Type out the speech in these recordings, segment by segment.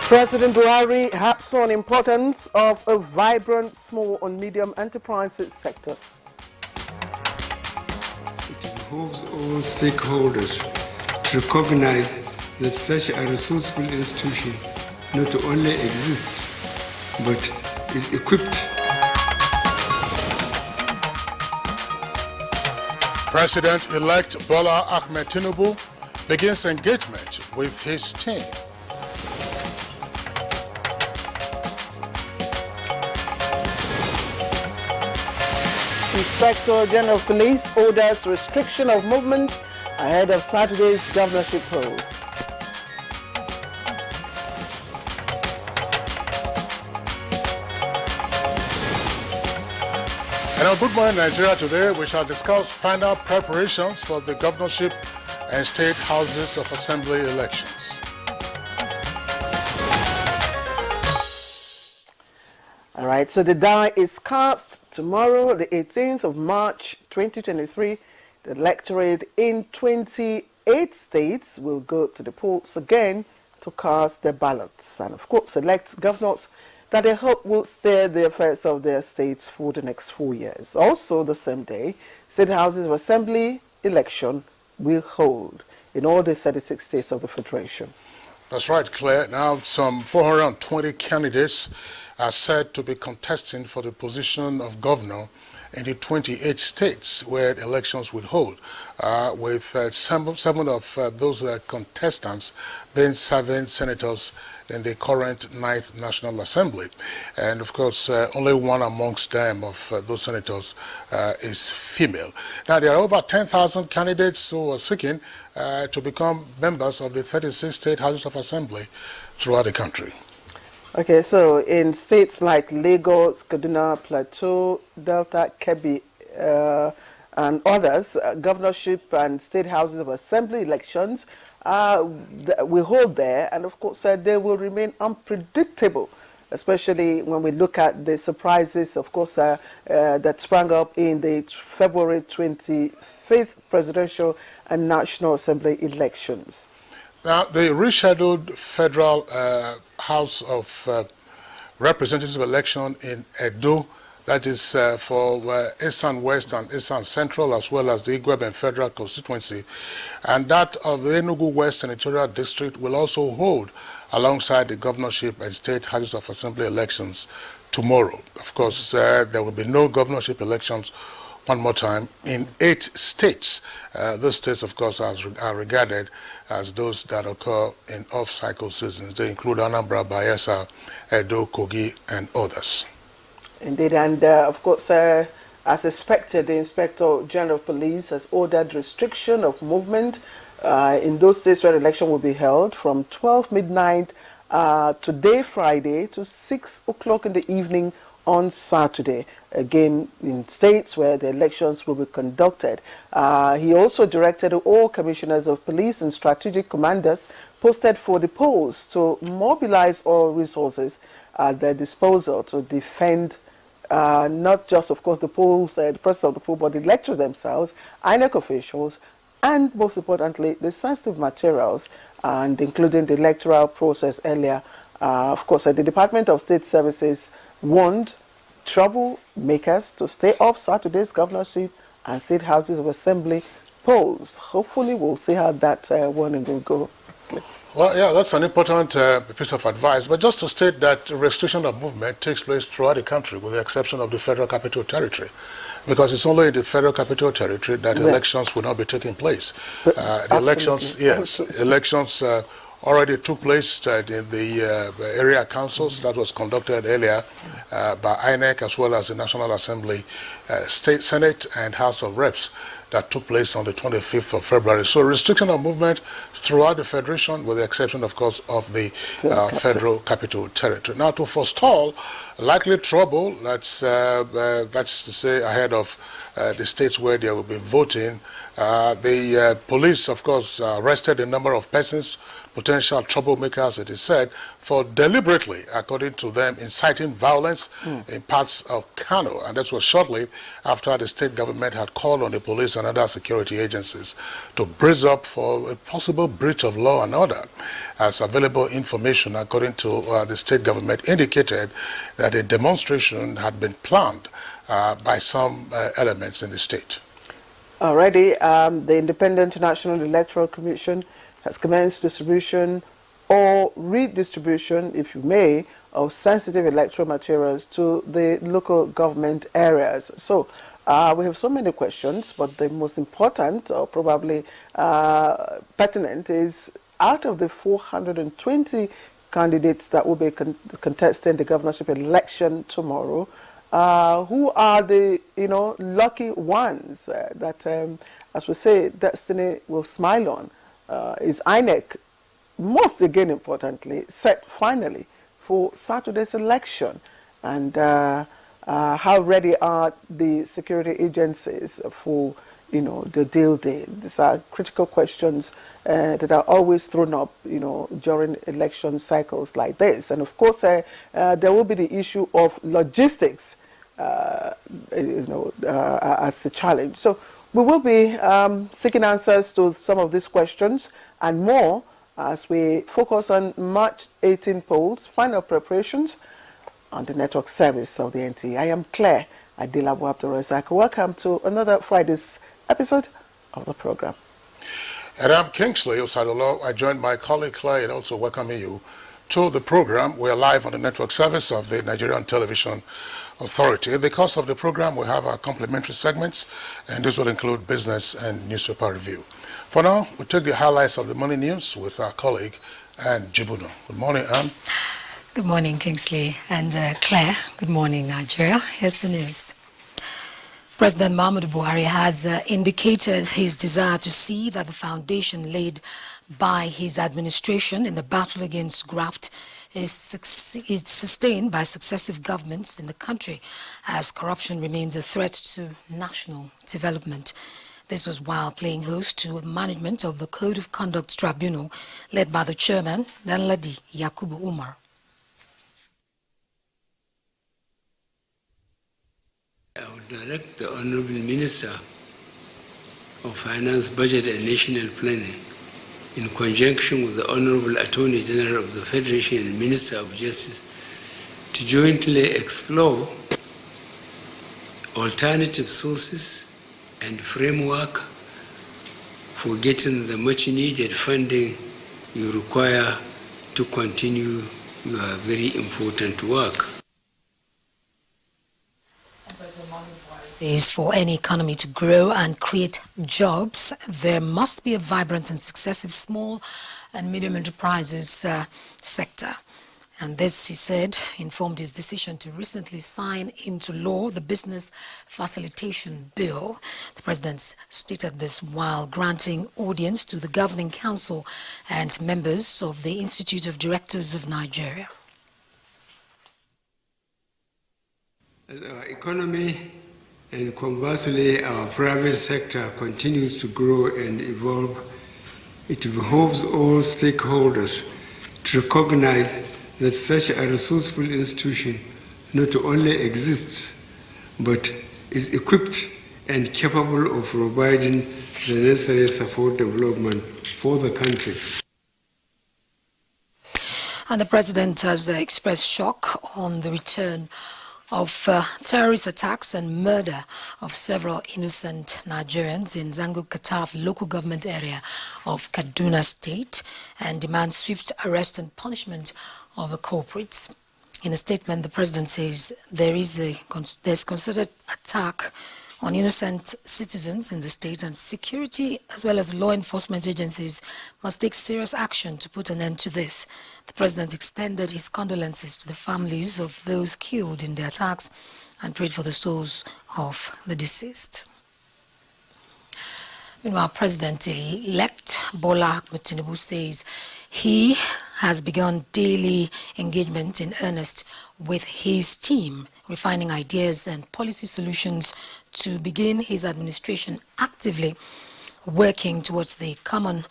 President Buhari harps on importance of a vibrant small and medium enterprises sector. It behoves all stakeholders to recognize that such a resourceful institution not only exists, but is equipped. President-elect Bola Ahmed Tinubu begins engagement with his team. Inspector General of Police orders restriction of movement ahead of Saturday's governorship polls. And on Good Morning Nigeria today, we shall discuss final preparations for the governorship and state houses of assembly elections. All right, so the die is cast tomorrow, the 18th of March, 2023. The electorate in 28 states will go to the polls again to cast their ballots and, of course, elect governors that they hope will steer the affairs of their states for the next 4 years. Also, the same day, state houses of assembly election will hold in all the 36 states of the Federation. That's right, Claire. Now, some 420 candidates are said to be contesting for the position of governor in the 28 states where elections will hold, with seven of those contestants being serving senators in the current 9th National Assembly. And of course, only one amongst them of those senators is female. Now, there are over 10,000 candidates who are seeking to become members of the 36 state houses of assembly throughout the country. Okay, so in states like Lagos, Kaduna, Plateau, Delta, Kebbi, and others, governorship and state houses of assembly elections will hold there, and of course they will remain unpredictable, especially when we look at the surprises, of course, that sprang up in the February 25th presidential and national assembly elections. Now, the rescheduled federal House of Representatives election in Edo, that is for Eastern West and Eastern Central, as well as the Igweben Federal Constituency, and that of the Enugu West Senatorial District will also hold alongside the governorship and state houses of assembly elections tomorrow. Of course, there will be no governorship elections one more time in 8 states. Those states, of course, are regarded as those that occur in off-cycle seasons. They include Anambra, Bayelsa, Edo, Kogi, and others. Indeed, and of course, as expected, the Inspector General of Police has ordered restriction of movement in those states where election will be held from 12 midnight today, Friday, to 6 o'clock in the evening on Saturday, again in states where the elections will be conducted. He also directed all commissioners of police and strategic commanders posted for the polls to mobilize all resources at their disposal to defend not just, of course, the polls, the process of the poll, but the electors themselves, INEC officials, and most importantly, the sensitive materials, and including the electoral process earlier. Of course, the Department of State Services warned troublemakers to stay off Saturday's governorship and state houses of assembly polls. Hopefully, we'll see how that warning will go. Well, yeah, that's an important piece of advice. But just to state that restriction of movement takes place throughout the country, with the exception of the Federal Capital Territory, because it's only in the Federal Capital Territory that elections will not be taking place. The elections, yes, elections already took place in the area councils that was conducted earlier by INEC, as well as the National Assembly, State Senate, and House of Reps that took place on the 25th of February. So restriction of movement throughout the Federation, with the exception, of course, of the Federal Capital Territory. Now, to forestall likely trouble, that's to say ahead of the states where there will be voting, the police, of course, arrested a number of persons, potential troublemakers, it is said, for deliberately, according to them, inciting violence in parts of Kano. And that was shortly after the state government had called on the police and other security agencies to brace up for a possible breach of law and order, as available information, according to the state government, indicated that a demonstration had been planned by some elements in the state. Already, the Independent National Electoral Commission has commenced distribution or redistribution, if you may, of sensitive electoral materials to the local government areas. So we have so many questions, but the most important or probably pertinent is, out of the 420 candidates that will be contesting the governorship election tomorrow, who are the lucky ones that, as we say, destiny will smile on? Is INEC, most again importantly, set finally for Saturday's election? And how ready are the security agencies for the deal day? These are critical questions that are always thrown up during election cycles like this. And of course there will be the issue of logistics as a challenge. So we will be seeking answers to some of these questions and more as we focus on March 18 polls, final preparations on the network service of the NTA. I am Claire Adilabu Abdurrazak. Welcome to another Friday's episode of the program. And I'm Kingsley Osadolo. I joined my colleague Claire in also welcoming you to the program. We are live on the network service of the Nigerian Television Authority. In the course of the program, we have our complementary segments, and this will include business and newspaper review. For now, we'll take the highlights of the morning news with our colleague, Anne Jibuno. Good morning, Anne. Good morning, Kingsley and Claire. Good morning, Nigeria. Here's the news. President Muhammadu Buhari has indicated his desire to see that the foundation laid by his administration in the battle against graft is sustained by successive governments in the country, as corruption remains a threat to national development. This was while playing host to management of the Code of Conduct Tribunal led by the chairman, Danladi Yakubu Umar. I would direct the Honorable Minister of Finance, Budget and National Planning, in conjunction with the Honorable Attorney General of the Federation and Minister of Justice, to jointly explore alternative sources and framework for getting the much needed funding you require to continue your very important work. Is for any economy to grow and create jobs, there must be a vibrant and successive small and medium enterprises sector. And this, he said, informed his decision to recently sign into law the Business Facilitation Bill. The president stated this while granting audience to the Governing Council and members of the Institute of Directors of Nigeria. As our economy and conversely our private sector continues to grow and evolve, it behoves all stakeholders to recognize that such a resourceful institution not only exists, but is equipped and capable of providing the necessary support development for the country. And the president has expressed shock on the return of terrorist attacks and murder of several innocent Nigerians in Zango Kataf local government area of Kaduna State, and demands swift arrest and punishment of the culprits. In a statement, the president says there's concerted attack on innocent citizens in the state, and security as well as law enforcement agencies must take serious action to put an end to this. The president extended his condolences to the families of those killed in the attacks and prayed for the souls of the deceased. Meanwhile, President-elect Bola Ahmed Tinubu says he has begun daily engagement in earnest with his team, refining ideas and policy solutions to begin his administration actively working towards the common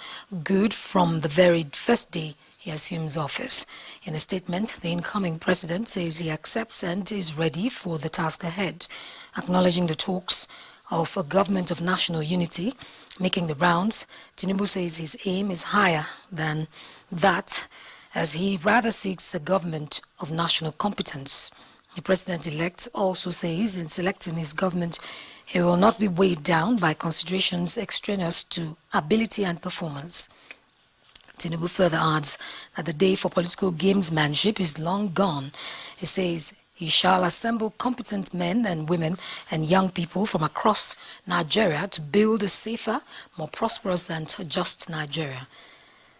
good from the very first day he assumes office. In a statement, the incoming president says he accepts and is ready for the task ahead. Acknowledging the talks of a government of national unity making the rounds, Tinubu says his aim is higher than that, as he rather seeks a government of national competence. The president-elect also says in selecting his government, he will not be weighed down by considerations extraneous to ability and performance. Tinubu further adds that the day for political gamesmanship is long gone. He says he shall assemble competent men and women and young people from across Nigeria to build a safer, more prosperous and just Nigeria.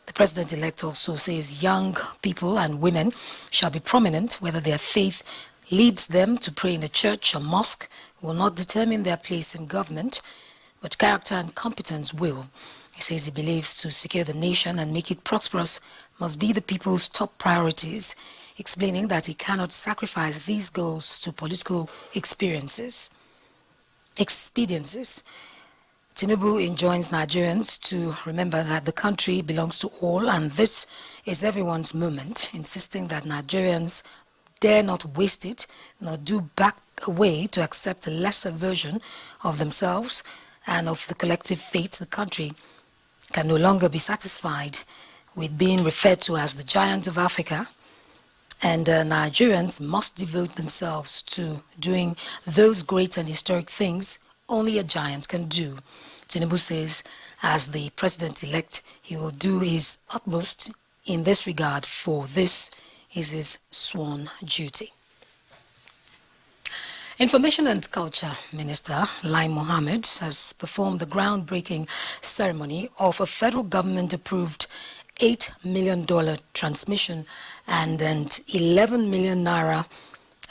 The president-elect also says young people and women shall be prominent, whether their faith leads them to pray in a church or mosque will not determine their place in government, but character and competence will. He says he believes to secure the nation and make it prosperous must be the people's top priorities, explaining that he cannot sacrifice these goals to political expediencies. Tinubu enjoins Nigerians to remember that the country belongs to all and this is everyone's moment, insisting that Nigerians dare not waste it, nor do back away to accept a lesser version of themselves and of the collective fate. The country can no longer be satisfied with being referred to as the giant of Africa, and Nigerians must devote themselves to doing those great and historic things only a giant can do. Tinubu says, as the president-elect, he will do his utmost in this regard, for this is his sworn duty. Information and Culture Minister Lai Mohammed has performed the groundbreaking ceremony of a federal government-approved $8 million transmission and an 11 million naira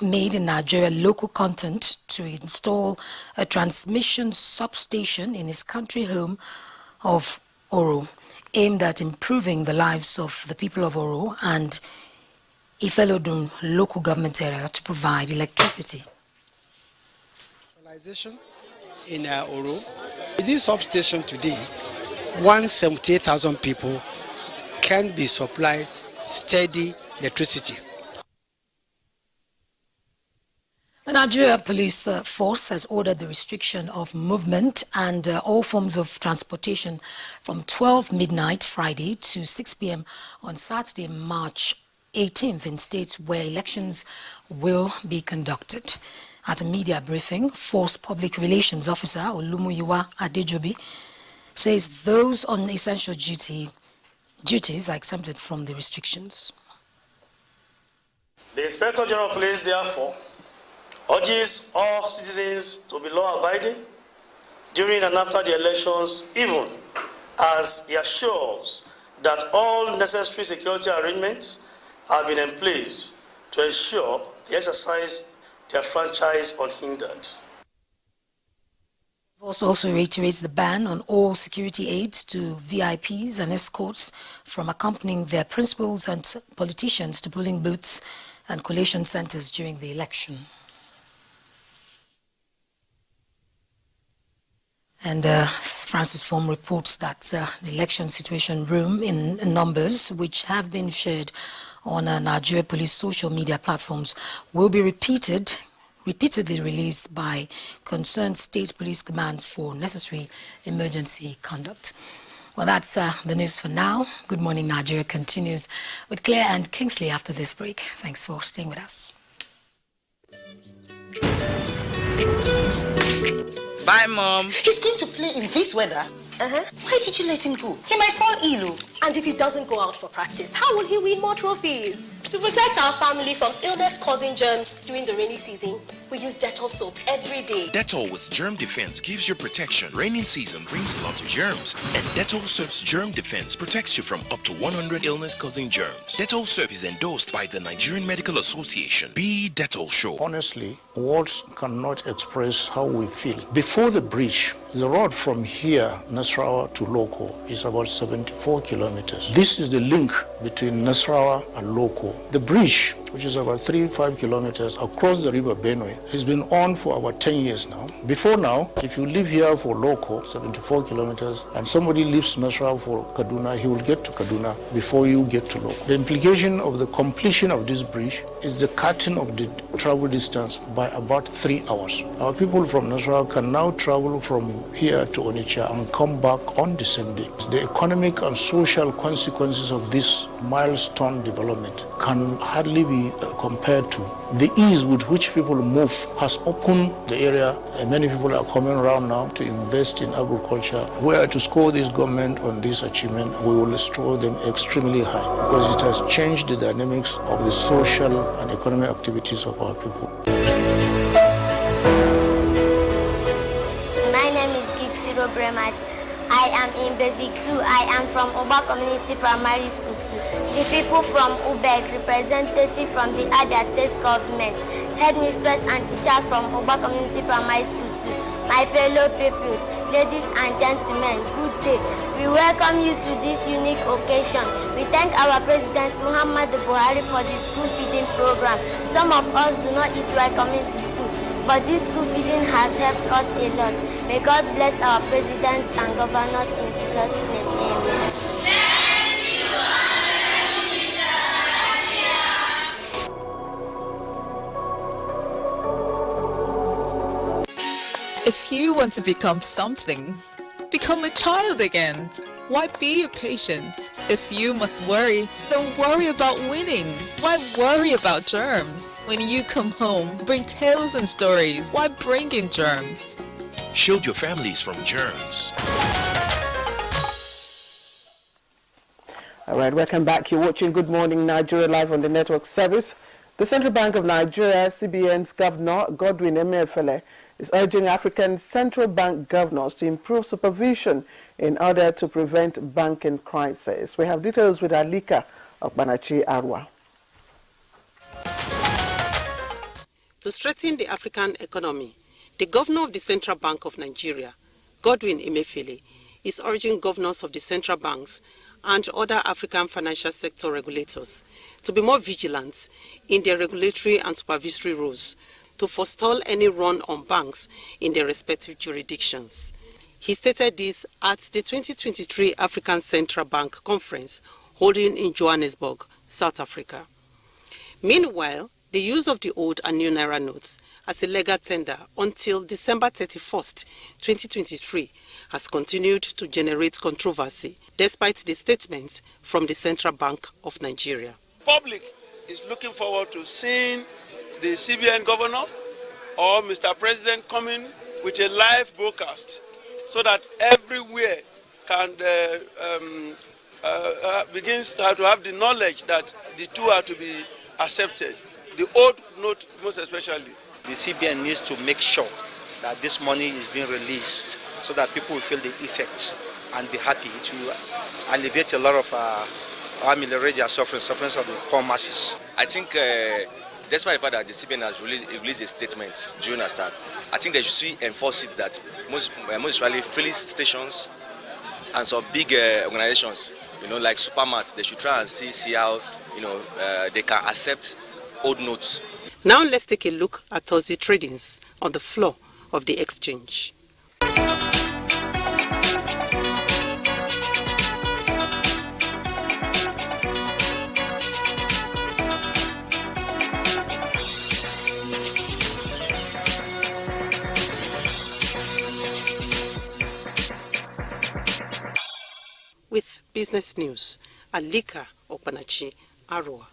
made in Nigeria local content to install a transmission substation in his country home of Oro, aimed at improving the lives of the people of Oro and Ifelodun local government area to provide electricity. In Oro, with this substation today, 178,000 people can be supplied steady electricity. The Nigeria Police Force has ordered the restriction of movement and all forms of transportation from 12 midnight Friday to 6 p.m. on Saturday, March 18th in states where elections will be conducted. At a media briefing, Force Public Relations Officer Olumuyiwa Adejobi says those on essential duties are exempted from the restrictions. The Inspector General of Police, therefore, urges all citizens to be law-abiding during and after the elections, even as he assures that all necessary security arrangements have been in place to ensure they exercise their franchise unhindered. Force also reiterates the ban on all security aids to VIPs and escorts from accompanying their principals and politicians to polling booths and collation centers during the election. And Francis Form reports that the election situation room in numbers which have been shared on Nigeria Police social media platforms will be repeatedly released by concerned state police commands for necessary emergency conduct. Well, that's the news for now. Good Morning Nigeria continues with Claire and Kingsley after this break. Thanks for staying with us. Bye, Mom. He's going to play in this weather. Why did you let him go? He might fall ill. And if he doesn't go out for practice, how will he win more trophies? To protect our family from illness-causing germs during the rainy season, we use Dettol soap every day. Dettol with Germ Defense gives you protection. Rainy season brings a lot of germs, and Dettol soap's Germ Defense protects you from up to 100 illness-causing germs. Dettol soap is endorsed by the Nigerian Medical Association. Be Dettol Show. Honestly, words cannot express how we feel. Before the breach, the road from here, Nasarawa to Loko, is about 74 kilometers. This is the link between Nasarawa and Loko. The bridge, which is about 3-5 kilometers across the river Benue, has been on for about 10 years now. Before now, if you live here for Loko, 74 kilometers, and somebody leaves Nasarawa for Kaduna, he will get to Kaduna before you get to Loko. The implication of the completion of this bridge is the cutting of the travel distance by about 3 hours. Our people from Nasarawa can now travel from here to Onitsha and come back on the same day. The economic and social consequences of this milestone development can hardly be compared to the ease with which people move has opened the area, and many people are coming around now to invest in agriculture. Where to score this government on this achievement, we will score them extremely high because it has changed the dynamics of the social and economic activities of our people. My name is Giftiro Bremat. I am in Basic 2. I am from Oba Community Primary School 2. The people from Ubeg, representative from the Abia State Government, headmistress and teachers from Oba Community Primary School 2. My fellow pupils, ladies and gentlemen, good day. We welcome you to this unique occasion. We thank our President Muhammadu Buhari for the school feeding program. Some of us do not eat while coming to school, but this school feeding has helped us a lot. May God bless our presidents and governors in Jesus' name. Amen. If you want to become something, become a child again. Why be a patient? If you must worry, then worry about winning. Why worry about germs? When you come home, bring tales and stories. Why bring in germs? Shield your families from germs. All right, welcome back. You're watching Good Morning Nigeria live on the network service. The Central Bank of Nigeria, CBN's Governor Godwin Emefiele, is urging African central bank governors to improve supervision in order to prevent banking crisis. We have details with Alika Okpanachi Arwa. To strengthen the African economy, the governor of the Central Bank of Nigeria, Godwin Emefiele, is urging governors of the central banks and other African financial sector regulators to be more vigilant in their regulatory and supervisory roles to forestall any run on banks in their respective jurisdictions. He stated this at the 2023 African Central Bank Conference holding in Johannesburg, South Africa. Meanwhile, the use of the old and new Naira notes as a legal tender until December 31st, 2023 has continued to generate controversy despite the statements from the Central Bank of Nigeria. The public is looking forward to seeing the CBN governor or Mr. President coming with a live broadcast so that everywhere can begins to have the knowledge that the two are to be accepted. The old note most especially. The CBN needs to make sure that this money is being released so that people will feel the effects and be happy. It will alleviate a lot of ameliorate their sufferings of the poor masses. I think despite the fact that the CBN has released a statement during that start, I think they should still enforce it that most especially filling stations and some big organizations, like supermarkets, they should try and see how, they can accept old notes. Now let's take a look at Thursday tradings on the floor of the exchange. With business news, Alika Okpanachi Arwa.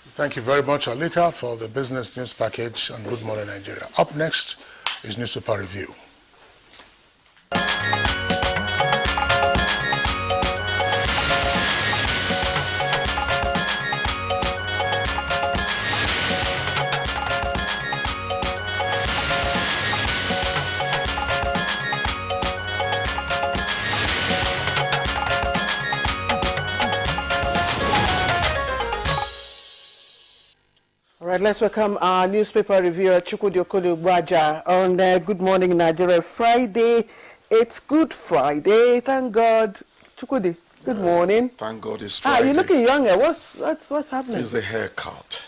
Thank you very much, Alika, for the business news package on Good Morning Nigeria. Up next is Newspaper Review. All right, let's welcome our newspaper reviewer, Chukwudi Okoli on Good Morning Nigeria Friday. It's Good Friday. Thank God Chukwudi, good morning. Thank God it's Friday. You're looking younger. What's happening? It's the haircut.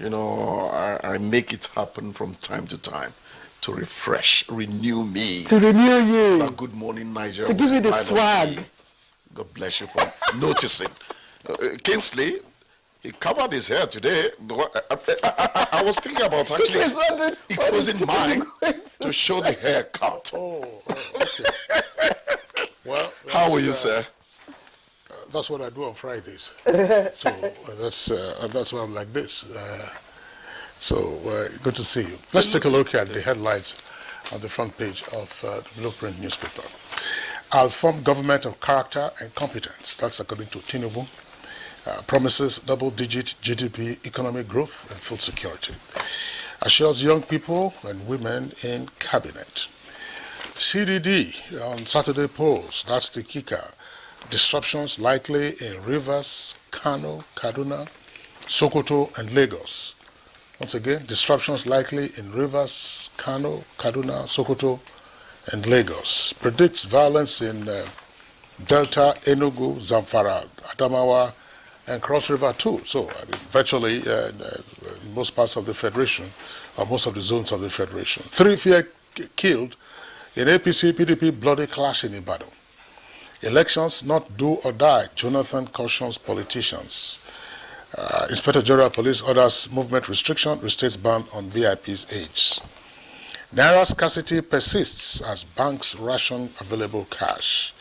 You know, I make it happen from time to time to refresh, renew me. To renew you. That good morning, Nigeria. To give you the swag. God bless you for noticing. Kingsley, he covered his hair today. I was thinking about actually exposing mine to show the haircut. Oh, okay. Well, how are you, sir? That's what I do on Fridays. So that's why I'm like this. Good to see you. Let's take a look at the headlines on the front page of the Blueprint newspaper. I'll form government of character and competence. That's according to Tinubu. Promises double-digit GDP economic growth and food security. Assures young people and women in cabinet. CDD on Saturday polls, that's the kicker. Disruptions likely in Rivers, Kano, Kaduna, Sokoto, and Lagos. Once again, disruptions likely in Rivers, Kano, Kaduna, Sokoto, and Lagos. Predicts violence in Delta, Enugu, Zamfara, Adamawa, and Cross River too. So, virtually in most parts of the Federation, or most of the zones of the Federation. 3 killed in APC-PDP bloody clash in Ibadan. Elections not do or die, Jonathan cautions politicians. Inspector General Police orders movement restriction, restates ban on VIP's age. Naira scarcity persists as banks ration available cash.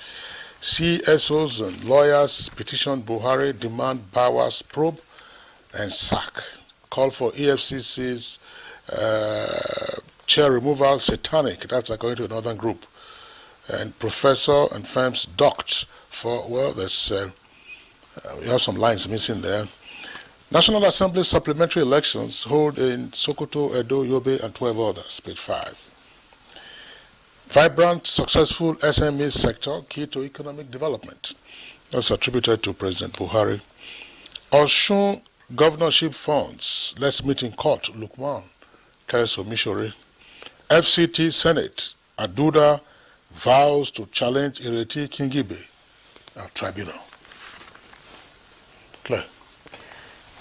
CSOs and lawyers petition Buhari, demand Bawa's probe and sack. Call for EFCC's chair removal satanic. That's according to another group. And professor and firms docked for, well, there's, we have some lines missing there. National Assembly supplementary elections hold in Sokoto, Edo, Yobe, and 12 others, page 5. Vibrant, successful SME sector, key to economic development. That's attributed to President Buhari. Osun governorship funds, let's meet in court, Lukman, Tereso Mishori. FCT Senate, Aduda vows to challenge Ireti Kingibe at tribunal. Claire.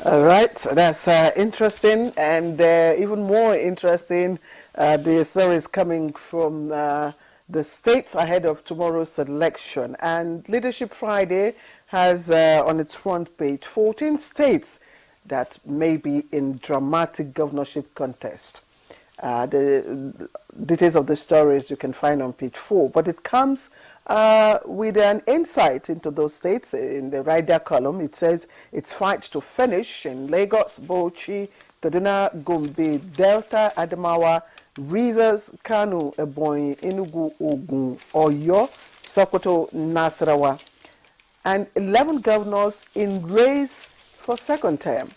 All right, that's interesting, and even more interesting, the story is coming from the states ahead of tomorrow's election. And Leadership Friday has on its front page 14 states that may be in dramatic governorship contest. The details of the stories you can find on page 4, but it comes with an insight into those states. In the right there column, it says it's fight to finish in Lagos, Bauchi, Kaduna, Gombe, Delta, Adamawa, Rivers, Kano, Ebonyi, Enugu, Ogun, Oyo, Sokoto, Nasarawa, and 11 governors in race for second term.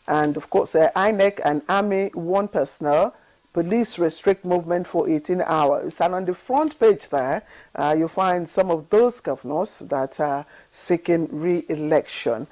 And of course, INEC and Army 1 personnel. Police restrict movement for 18 hours. And on the front page there, you'll find some of those governors that are seeking re-election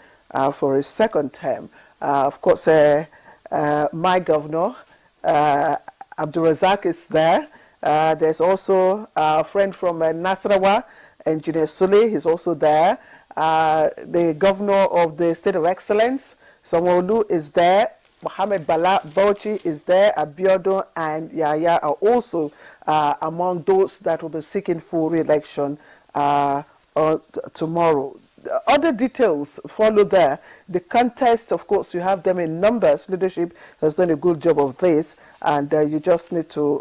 for a second term. Of course, my governor, Abdulrazak, is there. There's also a friend from Nasarawa, Engineer Sule, he's also there. The governor of the State of Excellence, Sanwo-Olu, is there. Mohammed Bala Bauchi is there. Abiodun and Yahya are also among those that will be seeking for re-election tomorrow. Other details follow there. The contest, of course, you have them in numbers. Leadership has done a good job of this, and you just need to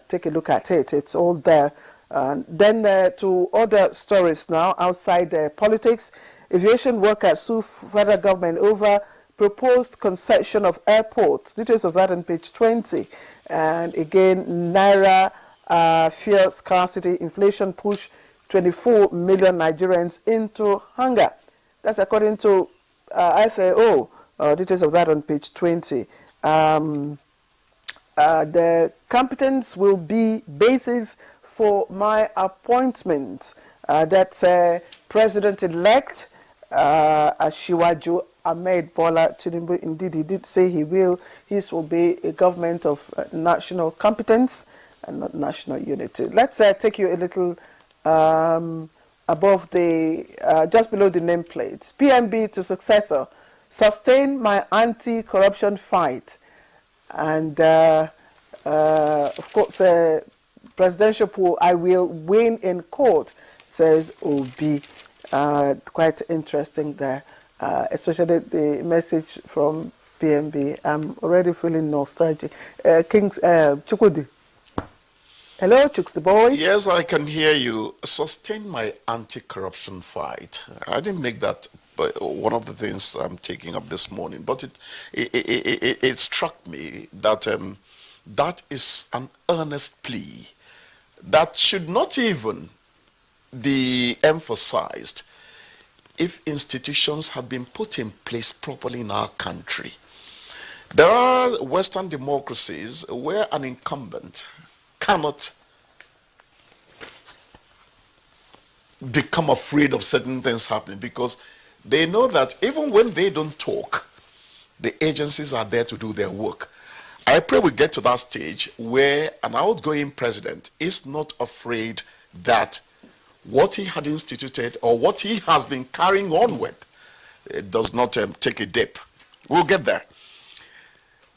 take a look at it. It's all there. Then to other stories now outside politics. Aviation workers sue federal government over proposed concession of airports. Details of that on page 20. And again, Naira, fuel scarcity, inflation push 24 million Nigerians into hunger. That's according to FAO. Details of that on page 20. The competence will be basis for my appointment. That's President-elect Asiwaju Ahmed Bola Tinubu. Indeed, he did say his will be a government of national competence and not national unity. Let's take you a little above the, just below the nameplate. PMB to successor, sustain my anti-corruption fight. And of course, presidential poll, I will win in court, says Obi. Quite interesting there, especially the message from PMB. I'm already feeling nostalgic. Chukwudi. Hello, Chooks the boy. Yes, I can hear you. Sustain my anti-corruption fight. I didn't make that one of the things I'm taking up this morning, but it struck me that that is an earnest plea that should not even be emphasized if institutions had been put in place properly in our country. There are Western democracies where an incumbent cannot become afraid of certain things happening because they know that even when they don't talk, the agencies are there to do their work. I pray we get to that stage where an outgoing president is not afraid that what he had instituted or what he has been carrying on with does not take a dip. We'll get there.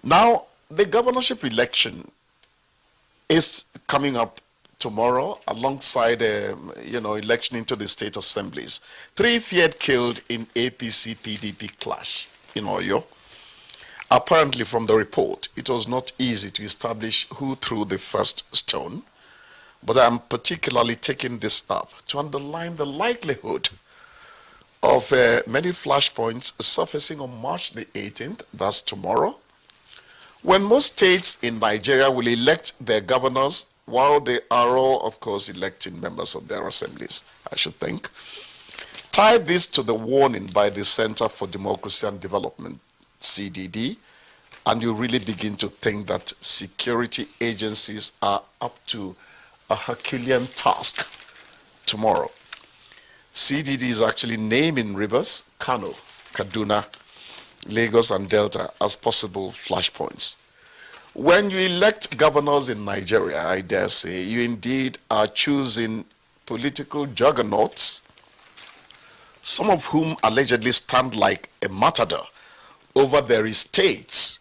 Now, the governorship election is coming up tomorrow alongside election into the state assemblies. 3 feared killed in APC-PDP clash in Oyo. Apparently from the report, it was not easy to establish who threw the first stone, but I'm particularly taking this up to underline the likelihood of many flashpoints surfacing on March the 18th, that's tomorrow, when most states in Nigeria will elect their governors while they are all, of course, electing members of their assemblies, I should think. Tie this to the warning by the Center for Democracy and Development, CDD, and you really begin to think that security agencies are up to a Herculean task tomorrow. CDD is actually naming rivers, Kano, Kaduna, Lagos, and Delta as possible flashpoints. When you elect governors in Nigeria, I dare say, you indeed are choosing political juggernauts, some of whom allegedly stand like a matador over their estates.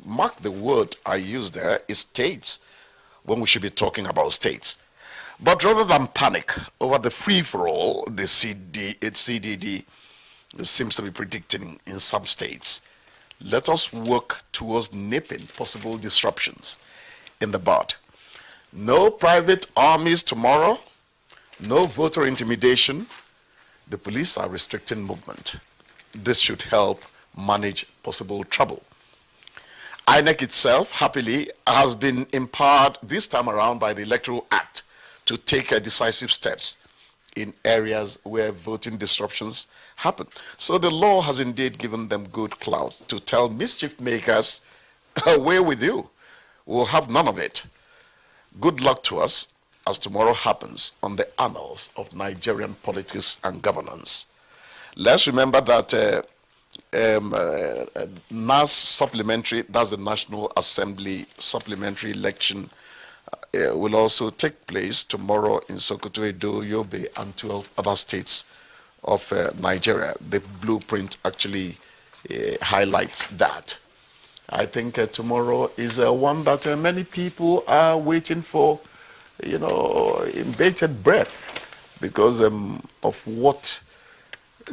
Mark the word I use there, estates, when we should be talking about states. But rather than panic over the free-for-all the CDD seems to be predicting in some states, let us work towards nipping possible disruptions in the bud. No private armies tomorrow, no voter intimidation. The police are restricting movement. This should help manage possible trouble. INEC itself, happily, has been empowered this time around by the Electoral Act to take decisive steps in areas where voting disruptions happen. So the law has indeed given them good clout to tell mischief makers, away with you. We'll have none of it. Good luck to us as tomorrow happens on the annals of Nigerian politics and governance. Let's remember that NAS supplementary, that's the National Assembly supplementary election, will also take place tomorrow in Sokoto, Edo, Yobe, and 12 other states of Nigeria. The blueprint actually highlights that. I think tomorrow is one that many people are waiting for, in bated breath because of what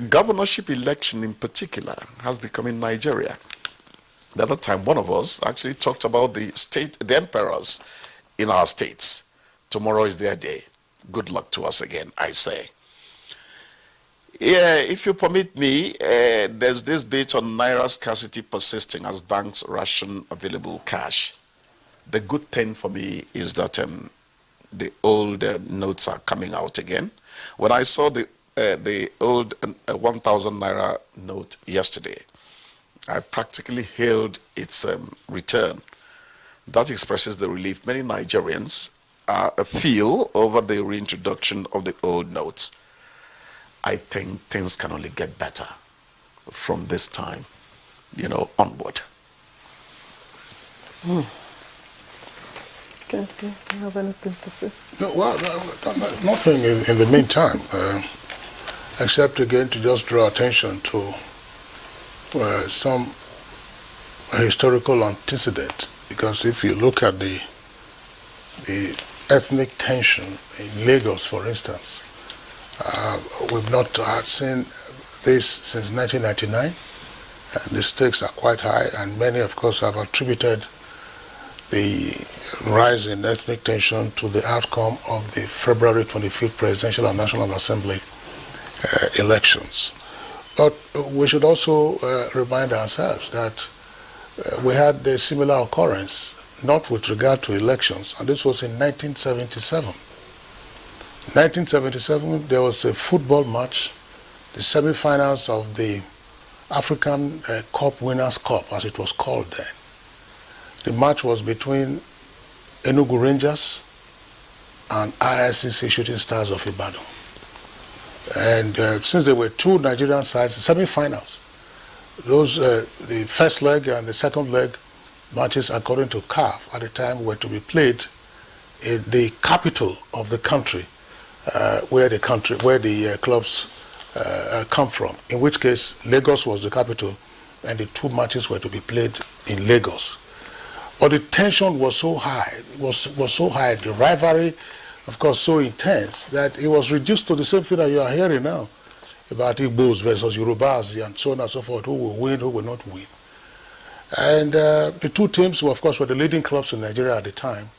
governorship election in particular has become in Nigeria. The other time, one of us actually talked about the emperors in our states. Tomorrow is their day. Good luck to us again, I say. Yeah, if you permit me, there's this bit on Naira scarcity persisting as banks ration available cash. The good thing for me is that the old notes are coming out again. When I saw the old 1,000 Naira note yesterday, I practically hailed its return. That expresses the relief many Nigerians feel over the reintroduction of the old notes. I think things can only get better from this time, onward. Kensley, do you have anything to say? No, well, nothing in the meantime, except again to just draw attention to some historical antecedent. Because if you look at the ethnic tension in Lagos, for instance, we've not seen this since 1999, and the stakes are quite high, and many, of course, have attributed the rise in ethnic tension to the outcome of the February 25th Presidential and National Assembly elections. But we should also remind ourselves that we had a similar occurrence, not with regard to elections, and this was in 1977. 1977, there was a football match, the semi-finals of the African Cup Winners' Cup, as it was called then. The match was between Enugu Rangers and ISCC Shooting Stars of Ibadan. And since there were two Nigerian sides, semi-finals, those the first leg and the second leg matches, according to CAF at the time, were to be played in the capital of the country, where the clubs come from. In which case, Lagos was the capital, and the two matches were to be played in Lagos. But the tension was so high, the rivalry, of course, so intense that it was reduced to the same thing that you are hearing now about Igbos versus Yorubas and so on and so forth, who will win, who will not win. And the two teams, of course, were the leading clubs in Nigeria at the time.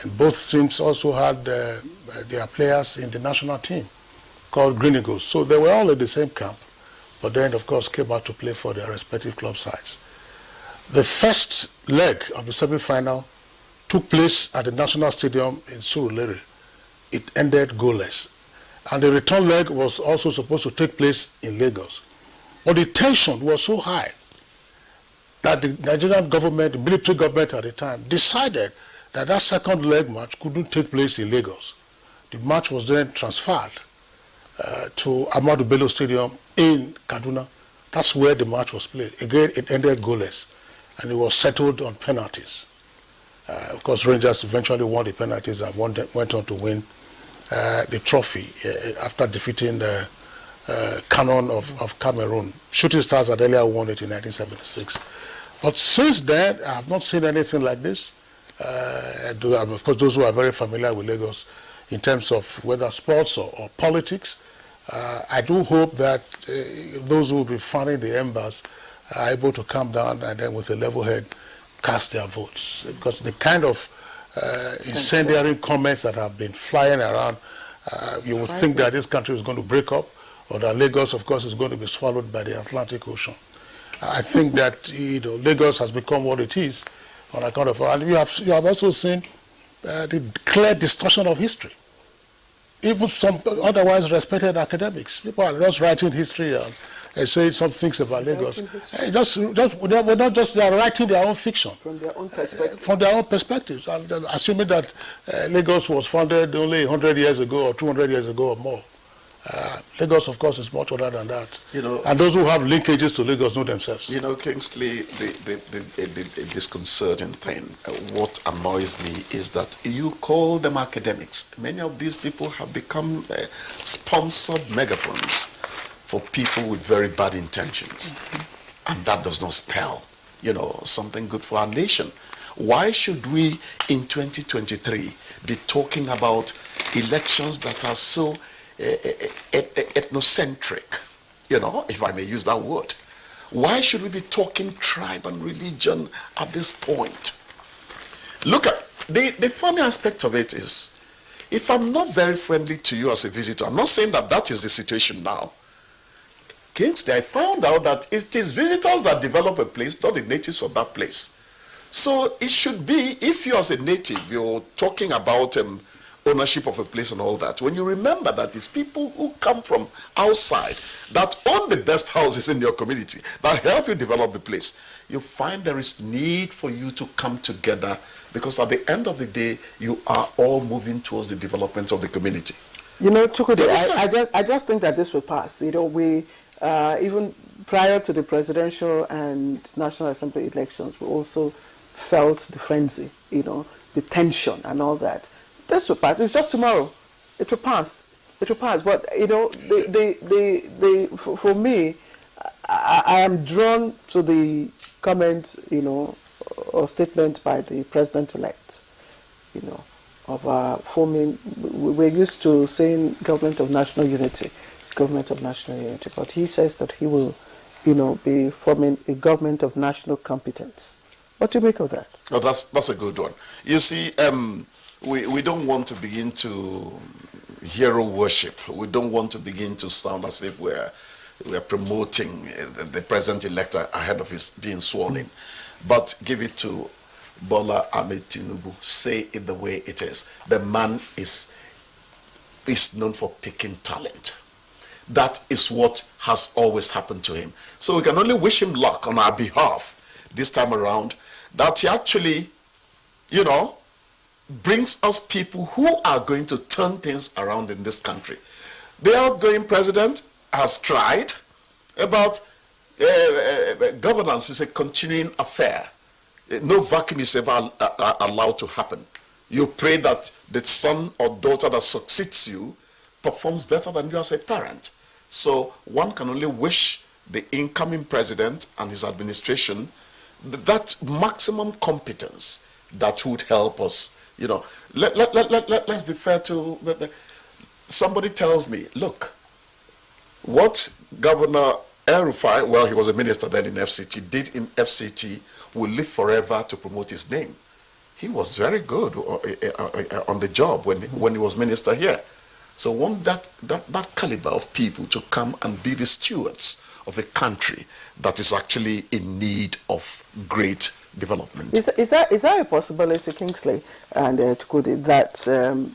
And both teams also had their players in the national team called Green Eagles. So they were all in the same camp, but then, of course, came out to play for their respective club sides. The first leg of the semi-final took place at the National Stadium in Surulere. It ended goalless. And the return leg was also supposed to take place in Lagos. But the tension was so high that the Nigerian government, the military government at the time, decided that that second leg match couldn't take place in Lagos. The match was then transferred to Ahmadu Bello Stadium in Kaduna. That's where the match was played. Again, it ended goalless, and it was settled on penalties. Of course, Rangers eventually won the penalties and went on to win the trophy after defeating the Canon of Cameroon. Shooting Stars had earlier won it in 1976. But since then, I have not seen anything like this. Of course, those who are very familiar with Lagos in terms of whether sports or politics, I do hope that those who will be fanning the embers are able to calm down and then with a level head cast their votes. Because the kind of incendiary comments that have been flying around, you would think that this country is going to break up, or that Lagos, of course, is going to be swallowed by the Atlantic Ocean. I think that Lagos has become what it is on account of, and you have also seen the clear distortion of history. Even some otherwise respected academics, people are just writing history and saying some things about Lagos. They are writing their own fiction from their own perspective. From their own perspectives, and assuming that Lagos was founded only 100 years ago or 200 years ago or more. Lagos, of course, is much older than that. And those who have linkages to Lagos know themselves. Kingsley, the disconcerting thing, what annoys me is that you call them academics. Many of these people have become sponsored megaphones for people with very bad intentions. Mm-hmm. And that does not spell, something good for our nation. Why should we, in 2023, be talking about elections that are so ethnocentric, if I may use that word? Why should we be talking tribe and religion at this point? Look at the funny aspect of it is, if I'm not very friendly to you as a visitor, I'm not saying that is the situation now. Kingsley, I found out that it is visitors that develop a place, not the natives of that place. So it should be, if you as a native, you're talking about ownership of a place and all that, when you remember that it's people who come from outside that own the best houses in your community that help you develop the place, you find there is need for you to come together, because at the end of the day, you are all moving towards the development of the community. Chukwudi, I just think that this will pass. We even prior to the presidential and National Assembly elections, we also felt the frenzy, the tension and all that. This will pass. It's just tomorrow. It will pass. It will pass. But you know, for me, I am drawn to the comment, you know, or statement by the president-elect, you know, of forming. We're used to saying government of national unity, but he says that he will, you know, be forming a government of national competence. What do you make of that? Oh, that's a good one. You see, we don't want to begin to hero worship. We don't want to begin to sound as if we're promoting the president-elect ahead of his being sworn in. But give it to Bola Ahmed Tinubu. Say it the way it is. The man is known for picking talent. That is what has always happened to him. So we can only wish him luck on our behalf this time around, that he actually, you know, brings us people who are going to turn things around in this country. The outgoing president has tried, about governance is a continuing affair. No vacuum is ever allowed to happen. You pray that the son or daughter that succeeds you performs better than you as a parent. So one can only wish the incoming president and his administration that maximum competence that would help us. You know, let's be fair to, somebody tells me, look, what Governor El-Rufai, well, he was a minister then in FCT, did in FCT will live forever to promote his name. He was very good on the job when he was minister here. So want that caliber of people to come and be the stewards of a country that is actually in need of great development. Is that a possibility, Kingsley and Tukudi, that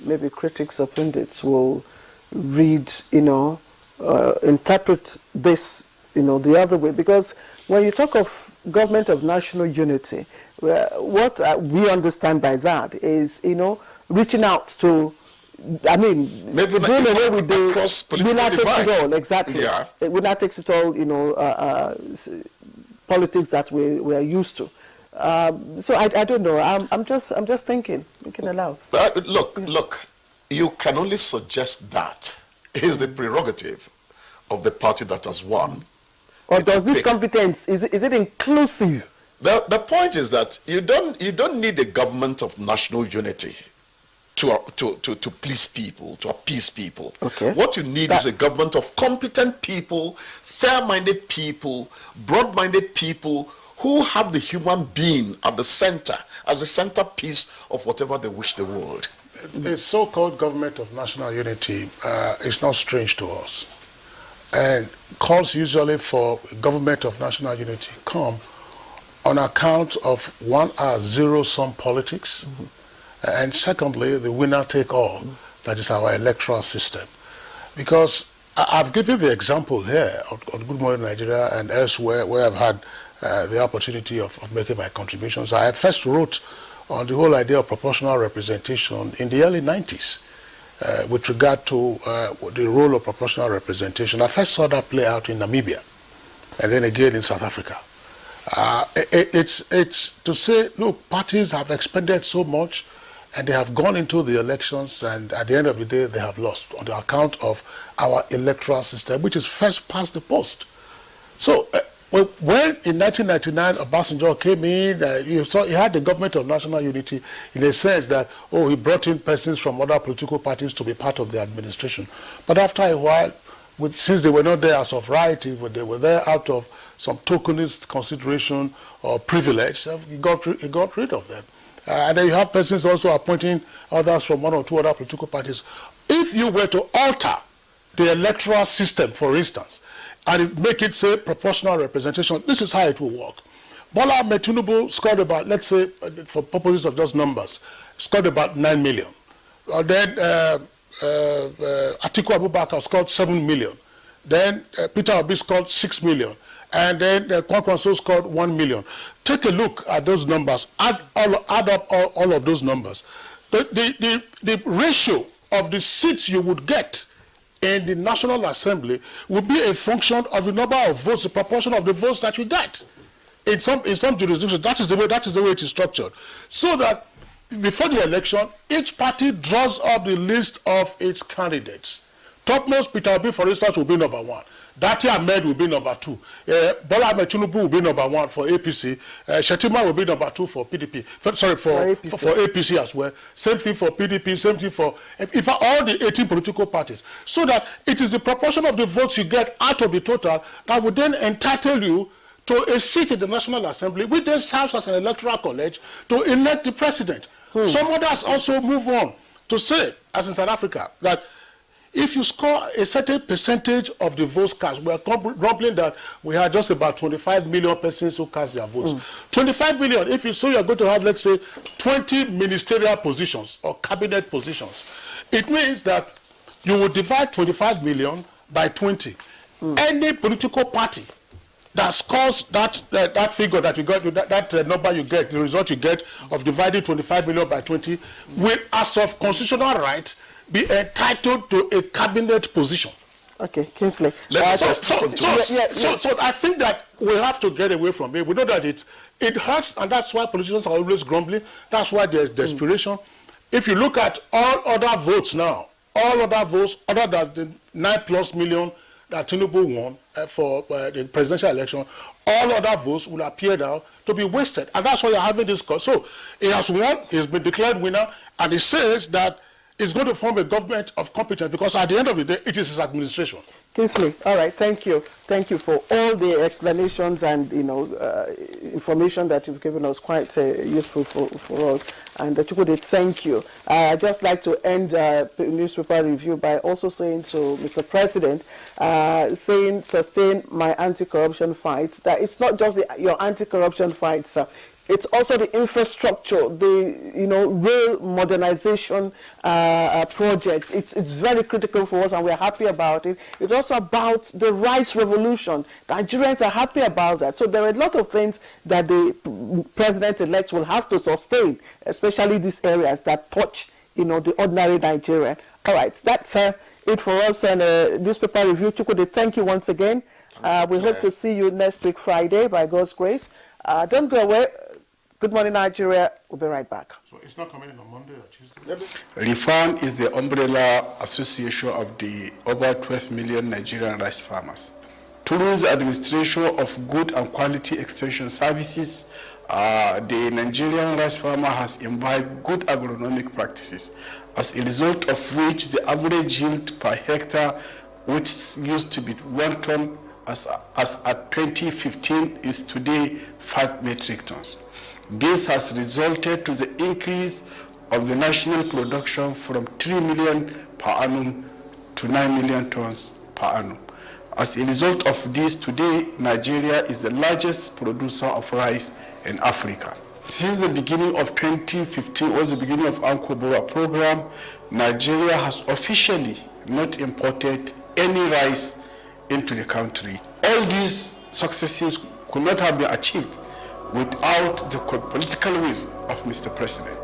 maybe critics or pundits will read, you know, interpret this, you know, the other way? Because when you talk of government of national unity, what we understand by that is, you know, reaching out to, I mean, maybe doing away with the winner takes it all. Exactly. Yeah. Winner takes it all, you know, politics that we are used to. So I don't know. I'm just thinking aloud. Look, you can only suggest that. It is the prerogative of the party that has won. Or does this competence, is it inclusive? The point is that you don't need a government of national unity to please people, to appease people. Okay. What you need is a government of competent people, fair-minded people, broad-minded people who have the human being at the center, as the centerpiece of whatever they wish the world. The so-called government of national unity is not strange to us. And calls usually for government of national unity come on account of one, zero-sum politics, and secondly, the winner-take-all, that is our electoral system. Because I've given the example here on Good Morning Nigeria and elsewhere where I've had the opportunity of making my contributions. I first wrote on the whole idea of proportional representation in the early 90s with regard to the role of proportional representation. I first saw that play out in Namibia and then again in South Africa. It's to say, look, parties have expended so much and they have gone into the elections, and at the end of the day they have lost on the account of our electoral system, which is first past the post. So when in 1999 Obasanjo came in, you saw he had the government of national unity in a sense that, he brought in persons from other political parties to be part of the administration. But after a while, since they were not there as of right, they were there out of some tokenist consideration or privilege, he got rid of them. And then you have persons also appointing others from one or two other political parties. If you were to alter the electoral system, for instance, and make it, say, proportional representation, this is how it will work. Bola Ahmed Tinubu scored about, let's say, for purposes of just numbers, scored about 9 million. Then Atiku Abubakar scored 7 million. Then Peter Obi scored 6 million. And then Kwankwaso scored 1 million. Take a look at those numbers. Add up all of those numbers. The ratio of the seats you would get in the National Assembly will be a function of the number of votes, the proportion of the votes that you get. In some jurisdictions, that is the way it is structured. So that before the election, each party draws up the list of its candidates. Topmost, Peter Obi, for instance, will be number 1. Dati Ahmed will be number 2. Bola Ahmed Tinubu will be number 1 for APC. Shetima will be number 2 for PDP. For APC as well. Same thing for PDP, same thing for all the 18 political parties. So that it is the proportion of the votes you get out of the total that would then entitle you to a seat in the National Assembly, which then serves as an electoral college to elect the president. Some others also move on to say, as in South Africa, that if you score a certain percentage of the votes cast, we are grumbling that we have just about 25 million persons who cast their votes. 25 million, if you say you are going to have, let's say, 20 ministerial positions or cabinet positions, it means that you will divide 25 million by 20. Any political party that scores that figure that you got, that number you get, the result you get of dividing 25 million by 20, will, as of constitutional right, be entitled to a cabinet position. Okay, Kingsley. So I think that we have to get away from it. We know that it hurts, and that's why politicians are always grumbling. That's why there's desperation. If you look at all other votes now, all other votes other than the 9+ million that Tinubu won for the presidential election, all other votes will appear now to be wasted. And that's why you're having this cause. So he has won, he's been declared winner, and he says that it's going to form a government of competence because at the end of the day, it is his administration. Kingsley, all right, thank you. Thank you for all the explanations and, information that you've given us, quite useful for us. And Chukwudi, thank you. I'd just like to end the newspaper review by also saying to Mr. President, sustain my anti-corruption fight, that it's not just your anti-corruption fight, sir. It's also the infrastructure, the rail modernization project. It's very critical for us, and we're happy about it. It's also about the rice revolution. Nigerians are happy about that. So there are a lot of things that the president-elect will have to sustain, especially these areas that touch, the ordinary Nigerian. All right, that's it for us and newspaper review. Chukwudi, thank you once again. We hope to see you next week, Friday, by God's grace. Don't go away. Good morning, Nigeria. We'll be right back. So it's not coming in on Monday or Tuesday? REFARM is the umbrella association of the over 12 million Nigerian rice farmers. Through the administration of good and quality extension services, the Nigerian rice farmer has imbibed good agronomic practices, as a result of which the average yield per hectare, which used to be 1 ton as at 2015, is today 5 metric tons. This has resulted to the increase of the national production from 3 million per annum to 9 million tons per annum. As a result of this, today, Nigeria is the largest producer of rice in Africa. Since the beginning of 2015, or the beginning of Anko-Bora program, Nigeria has officially not imported any rice into the country. All these successes could not have been achieved without the political will of Mr. President.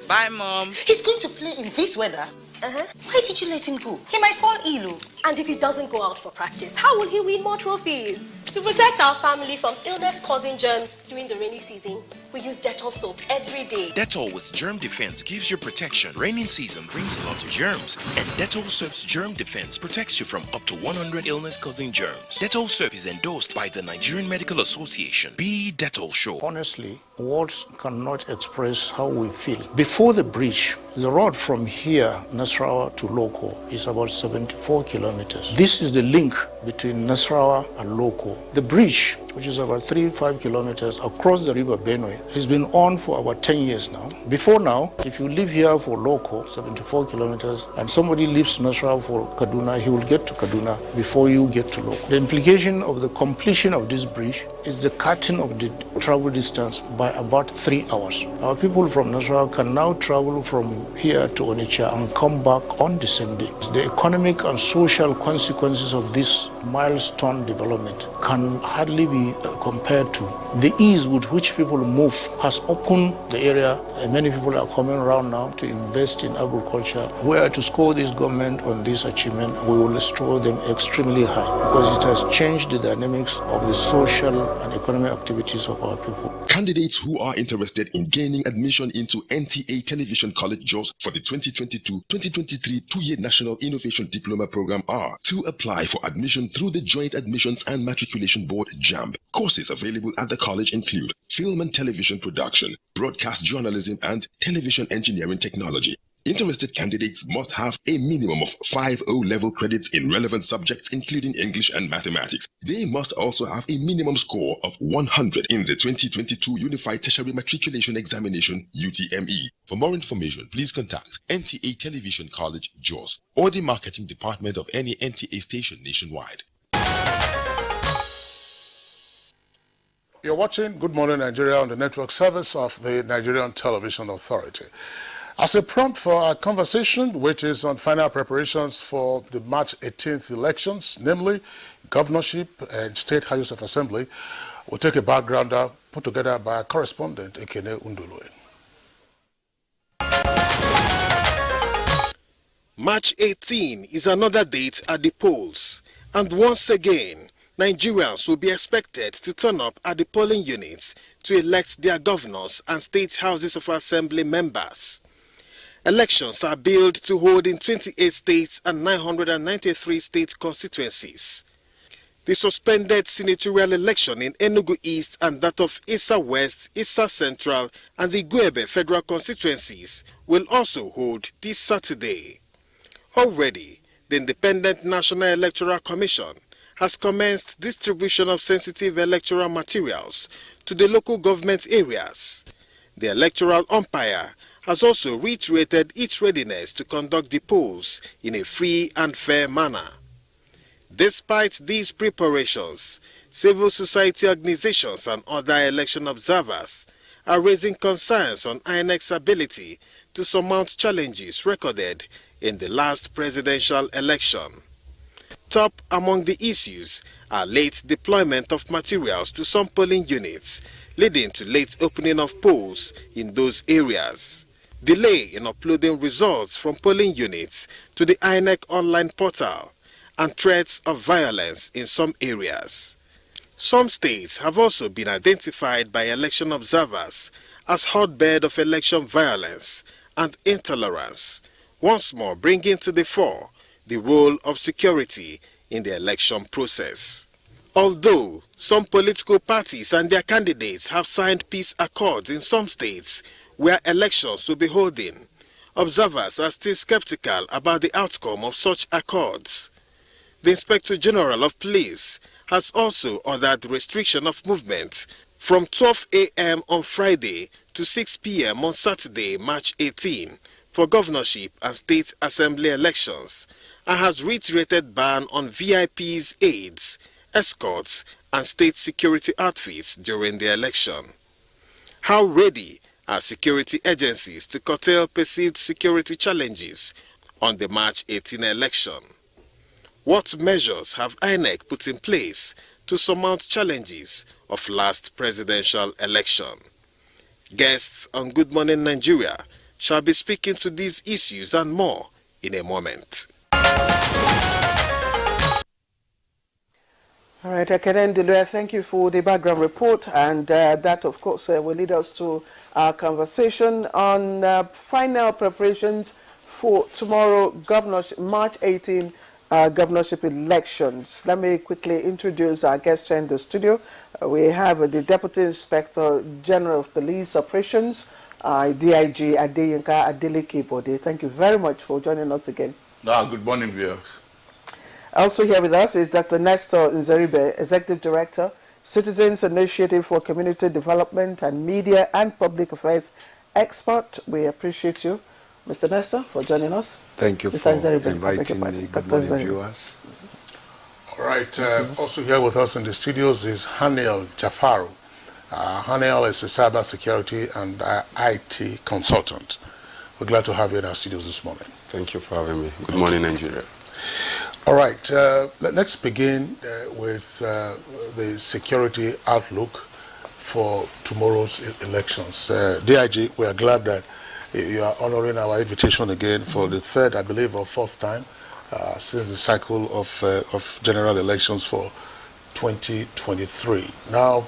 Bye, Mom. He's going to play in this weather. Why did you let him go? He might fall ill. And if he doesn't go out for practice, how will he win more trophies? To protect our family from illness-causing germs during the rainy season, we use Dettol soap every day. Dettol with germ defense gives you protection. Raining season brings a lot of germs, and Dettol soap's germ defense protects you from up to 100 illness-causing germs. Dettol soap is endorsed by the Nigerian Medical Association. Be Dettol sure. Honestly, words cannot express how we feel. Before the bridge, the road from here, Nasarawa to Loko, is about 74 kilometers. This is the link between Nasarawa and Loko. The bridge, which is about 3-5 kilometers across the river Benue, has been on for about 10 years now. Before now, if you live here for Loko, 74 kilometers, and somebody leaves Nasarawa for Kaduna, he will get to Kaduna before you get to Loko. The implication of the completion of this bridge is the cutting of the travel distance by about 3 hours. Our people from Nasarawa can now travel from here to Onitsha and come back on the same day. The economic and social consequences of this milestone development can hardly be be compared to. The ease with which people move has opened the area, and many people are coming around now to invest in agriculture. Where to score this government on this achievement, we will score them extremely high because it has changed the dynamics of the social and economic activities of our people. Candidates who are interested in gaining admission into NTA Television College Jos for the 2022-2023 two-year National Innovation Diploma Program are to apply for admission through the Joint Admissions and Matriculation Board JAMB. Courses available at the college include Film and Television Production, Broadcast Journalism, and Television Engineering Technology. Interested candidates must have a minimum of 5 O-level credits in relevant subjects including English and mathematics. They must also have a minimum score of 100 in the 2022 Unified Tertiary Matriculation Examination UTME. For more information, please contact NTA Television College, Jos, or the marketing department of any NTA station nationwide. You're watching Good Morning Nigeria on the network service of the Nigerian Television Authority. As a prompt for our conversation, which is on final preparations for the March 18th elections, namely governorship and state houses of assembly, we'll take a backgrounder put together by our correspondent, Ekene Undulue. March 18 is another date at the polls, and once again, Nigerians will be expected to turn up at the polling units to elect their governors and state houses of assembly members. Elections are billed to hold in 28 states and 993 state constituencies. The suspended senatorial election in Enugu East and that of Issa West, Issa Central, and the Guebe federal constituencies will also hold this Saturday. Already, the Independent National Electoral Commission has commenced distribution of sensitive electoral materials to the local government areas. The electoral umpire has also reiterated its readiness to conduct the polls in a free and fair manner. Despite these preparations, civil society organizations and other election observers are raising concerns on INEC's ability to surmount challenges recorded in the last presidential election. Top among the issues are late deployment of materials to some polling units, leading to late opening of polls in those areas, delay in uploading results from polling units to the INEC online portal, and threats of violence in some areas. Some states have also been identified by election observers as hotbed of election violence and intolerance, once more bringing to the fore the role of security in the election process. Although some political parties and their candidates have signed peace accords in some states where elections will be holding, observers are still skeptical about the outcome of such accords. The Inspector General of Police has also ordered restriction of movement from 12 a.m. on Friday to 6 p.m. on Saturday, March 18, for governorship and state assembly elections, and has reiterated ban on VIPs, aides, escorts, and state security outfits during the election. How ready are security agencies to curtail perceived security challenges on the March 18 election? What measures have INEC put in place to surmount challenges of last presidential election? Guests on Good Morning Nigeria shall be speaking to these issues and more in a moment. All right, Ekene Undulue, thank you for the background report, and that, of course, will lead us to our conversation on final preparations for tomorrow, governorship, March 18, governorship elections. Let me quickly introduce our guest here in the studio. We have the Deputy Inspector General of Police Operations, DIG Adeyinka Adeleke-Bode. Thank you very much for joining us again. Good morning, viewers. Also here with us is Dr. Nestor Nzeribe, Executive Director, Citizens Initiative for Community Development and Media and Public Affairs Expert. We appreciate you, Mr. Nestor, for joining us. Thank you Mr. for Nzeribe, inviting me. Good morning, viewers. All right. Also here with us in the studios is Haniel Jafaru. Haniel is a cyber security and IT consultant. We're glad to have you in our studios this morning. Thank you for having me. Good morning, Nigeria. All right, let's begin with the security outlook for tomorrow's elections. DIG, we are glad that you are honoring our invitation again for the third, I believe, or fourth time since the cycle of general elections for 2023. Now,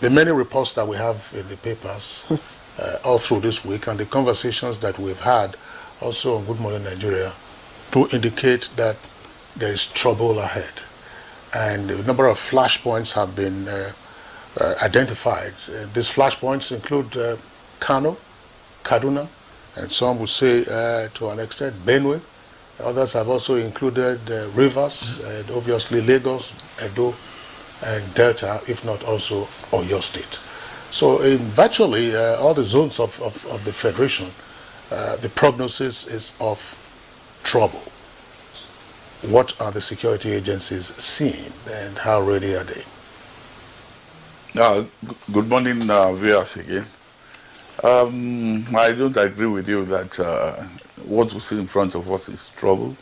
the many reports that we have in the papers all through this week and the conversations that we've had also on Good Morning Nigeria to indicate that there is trouble ahead. And a number of flashpoints have been identified. These flashpoints include Kano, Kaduna, and some would say to an extent Benue. Others have also included Rivers, and obviously Lagos, Edo, and Delta, if not also Oyo State. So in virtually all the zones of the Federation, the prognosis is of trouble. What are the security agencies seeing and how ready are they? Good morning, viewers again. I don't agree with you that what we see in front of us is trouble.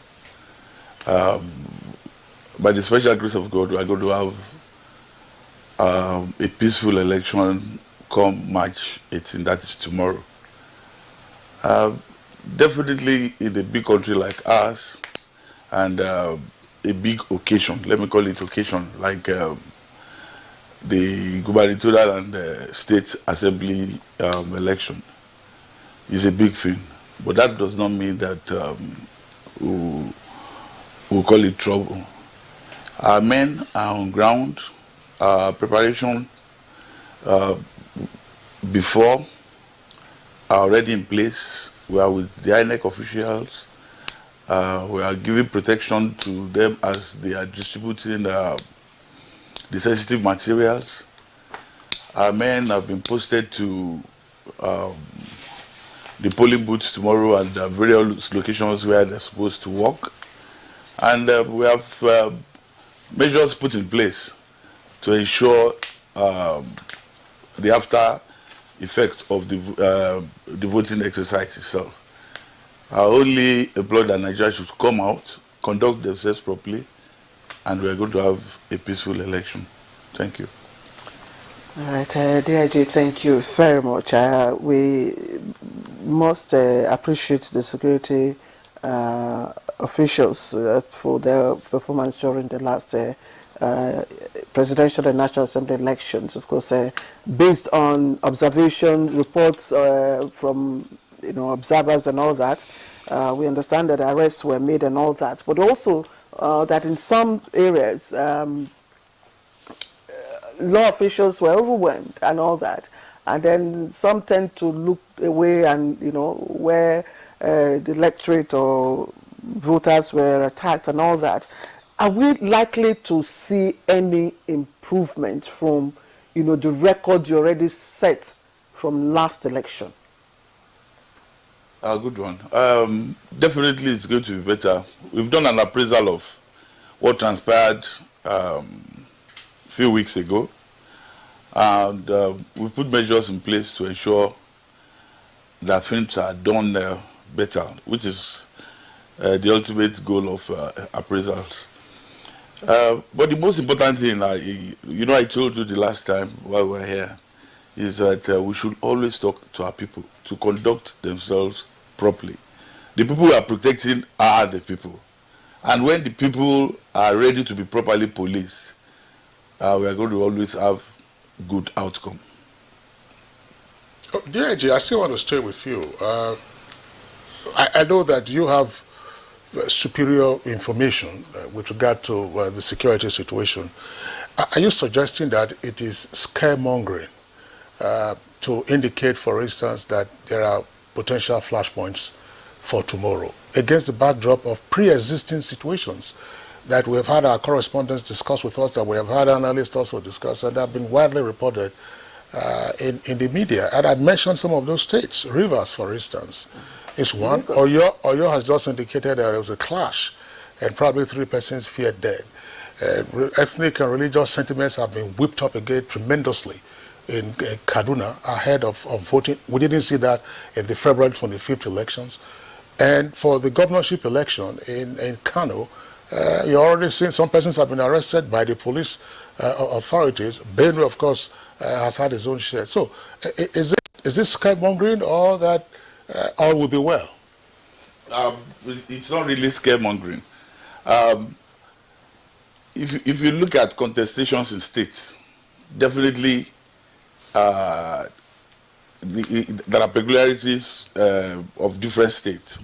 By the special grace of God, we are going to have a peaceful election come March 18, that is tomorrow. Definitely in a big country like ours, and a big occasion, let me call it occasion, like the gubernatorial and state assembly election is a big thing. But that does not mean that we'll call it trouble. Our men are on ground. Preparation before are already in place. We are with the INEC officials. We are giving protection to them as they are distributing the sensitive materials. Our men have been posted to the polling booths tomorrow and various locations where they're supposed to work. And we have measures put in place to ensure the after effect of the voting exercise itself. I only implore that Nigeria should come out, conduct themselves properly, and we are going to have a peaceful election. Thank you. All right, DIG, thank you very much. We must appreciate the security officials for their performance during the last presidential and national assembly elections. Of course, based on observation reports from observers and all that, we understand that arrests were made and all that, but also that in some areas law officials were overwhelmed and all that, and then some tend to look away and where the electorate or voters were attacked and all that. Are we likely to see any improvement from the record you already set from last election? A good one. Definitely it's going to be better. We've done an appraisal of what transpired a few weeks ago, and we put measures in place to ensure that things are done better, which is the ultimate goal of appraisals. But the most important thing, I told you the last time while we were here, is that we should always talk to our people to conduct themselves properly. The people we are protecting are the people. And when the people are ready to be properly policed, we are going to always have good outcome. DIG, I still want to stay with you. I know that you have superior information with regard to the security situation. Are you suggesting that it is scaremongering to indicate, for instance, that there are potential flashpoints for tomorrow against the backdrop of pre-existing situations that we have had our correspondents discuss with us, that we have had analysts also discuss, and have been widely reported in the media? And I mentioned some of those states. Rivers, for instance, is one. Oyo has just indicated that there was a clash and probably 3 persons feared dead. Ethnic and religious sentiments have been whipped up again tremendously in Kaduna ahead of voting. We didn't see that in the February 25th elections. And for the governorship election in Kano, you're already seeing some persons have been arrested by the police authorities. Benue, of course, has had his own share. So is this scaremongering, or that all will be well? It's not really scaremongering. If you look at contestations in states, definitely there are peculiarities of different states.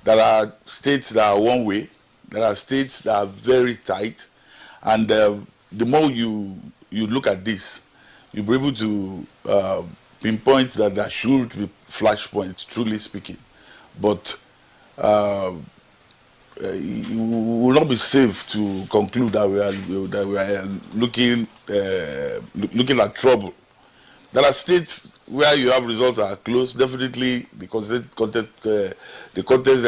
There are states that are one way. There are states that are very tight. And the more you look at this, you'll be able to pinpoint that there should be flashpoints, truly speaking. But it will not be safe to conclude that we are looking at trouble. There are states where you have results that are close. Definitely, the contest there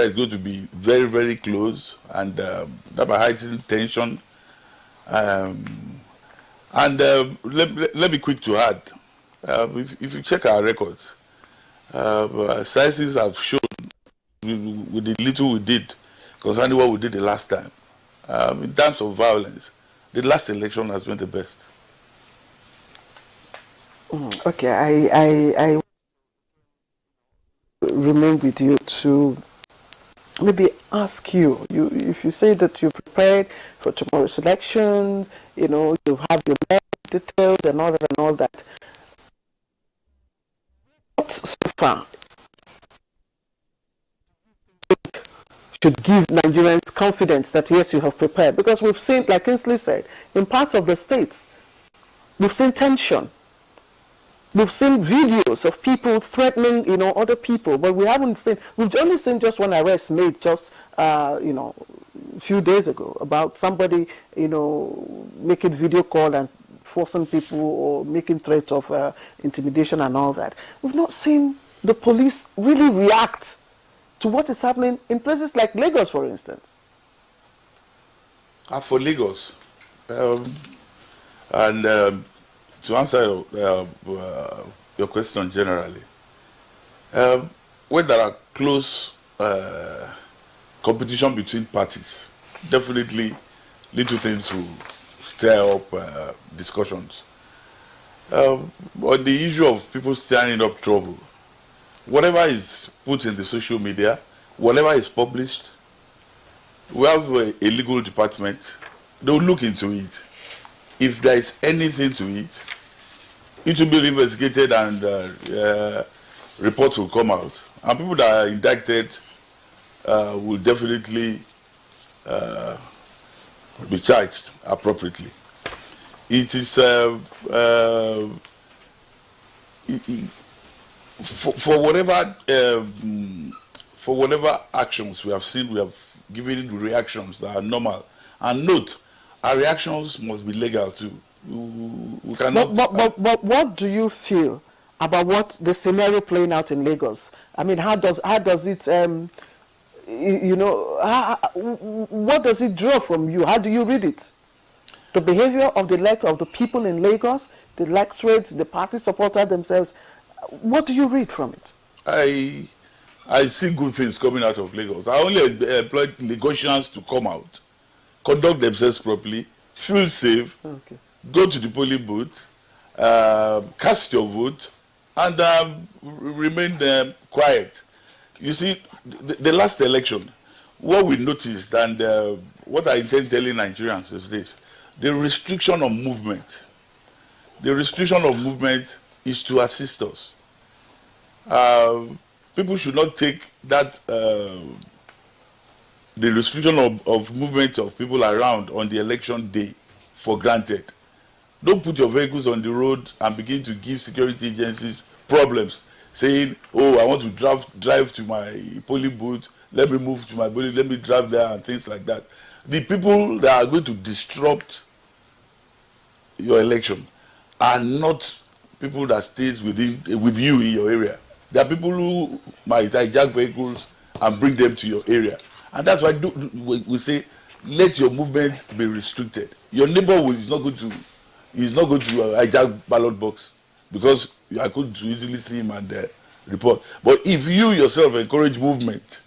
is going to be very, very close, and that by heightening tension. Let me quick to add, if you check our records, sciences have shown with the little we did concerning what we did the last time. In terms of violence, the last election has been the best. Okay, I remain with you to maybe ask you, if you say that you're prepared for tomorrow's election, you have your details and all that. What so far should give Nigerians confidence that yes, you have prepared? Because we've seen, like Kingsley said, in parts of the states, we've seen tension. We've seen videos of people threatening, other people, but we've only seen just one arrest made just, a few days ago about somebody, making video call and forcing people or making threats of intimidation and all that. We've not seen the police really react to what is happening in places like Lagos, for instance. For Lagos, to answer your question generally, when there are close competition between parties, definitely little things will stir up discussions. On the issue of people stirring up trouble, whatever is put in the social media, whatever is published, we have a legal department. They'll look into it. If there is anything to it, it will be investigated and reports will come out. And people that are indicted will definitely be charged appropriately. It is for whatever actions we have seen, we have given reactions that are normal. And note, our reactions must be legal too. We cannot. But what do you feel about what the scenario playing out in Lagos? I mean, how does it what does it draw from you? How do you read it? The behavior of the people in Lagos, the electorates, the party supporters themselves. What do you read from it? I see good things coming out of Lagos. I only employed Lagosians to come out, conduct themselves properly, feel safe, go to the polling booth, cast your vote, and remain quiet. You see, the last election, what we noticed, and what I intend telling Nigerians is this: the restriction of movement. The restriction of movement is to assist us. People should not take that the restriction of movement of people around on the election day for granted. Don't put your vehicles on the road and begin to give security agencies problems, saying, oh, I want to drive to my polling booth, let me move to my polling, let me drive there, and things like that. The people that are going to disrupt your election are not people that stays with you in your area. There are people who might hijack vehicles and bring them to your area. And that's why we say, let your movement be restricted. Your neighbor is not going to hijack ballot box because you are going to easily see him and report. But if you yourself encourage movement,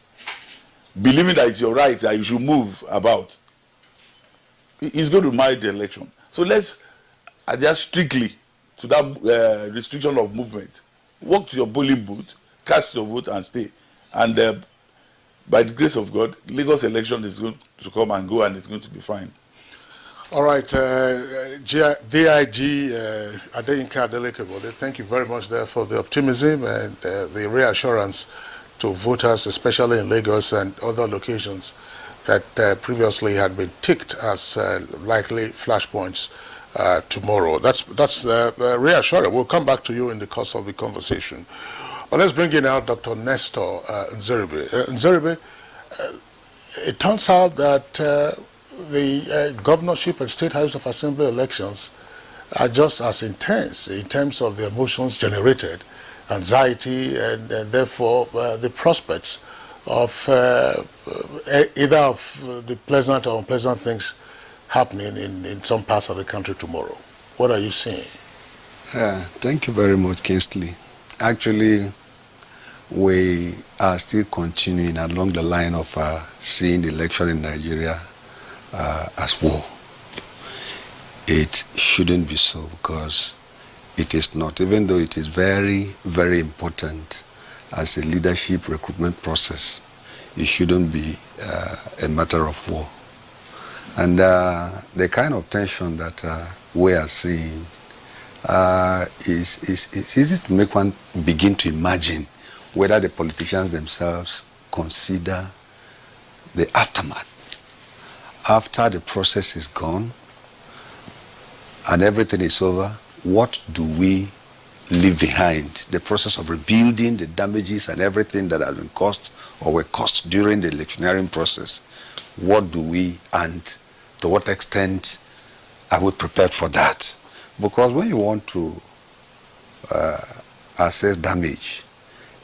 believing that it's your right that you should move about, is going to marry the election. So let's adhere strictly to that restriction of movement. Walk to your polling booth, cast your vote, and stay. And by the grace of God, Lagos election is going to come and go, and it's going to be fine. All right, DIG Adeyinka Adelekebode, thank you very much there for the optimism and the reassurance to voters, especially in Lagos and other locations that previously had been ticked as likely flashpoints tomorrow. That's reassuring. We'll come back to you in the course of the conversation. Well, let's bring in now Dr. Nestor Nzeribe. Nzeribe, it turns out that the governorship and state House of Assembly elections are just as intense in terms of the emotions generated, anxiety, and therefore the prospects of either of the pleasant or unpleasant things happening in some parts of the country tomorrow. What are you seeing? Thank you very much, Kingsley. Actually, we are still continuing along the line of seeing the election in Nigeria as war. It shouldn't be so, because it is not, even though it is very, very important as a leadership recruitment process. It shouldn't be a matter of war. And the kind of tension that we are seeing is easy to make one begin to imagine whether the politicians themselves consider the aftermath. After the process is gone and everything is over, what do we leave behind? The process of rebuilding the damages and everything that has been caused or were caused during the electioneering process. What do we, and to what extent are we prepared for that? Because when you want to assess damage,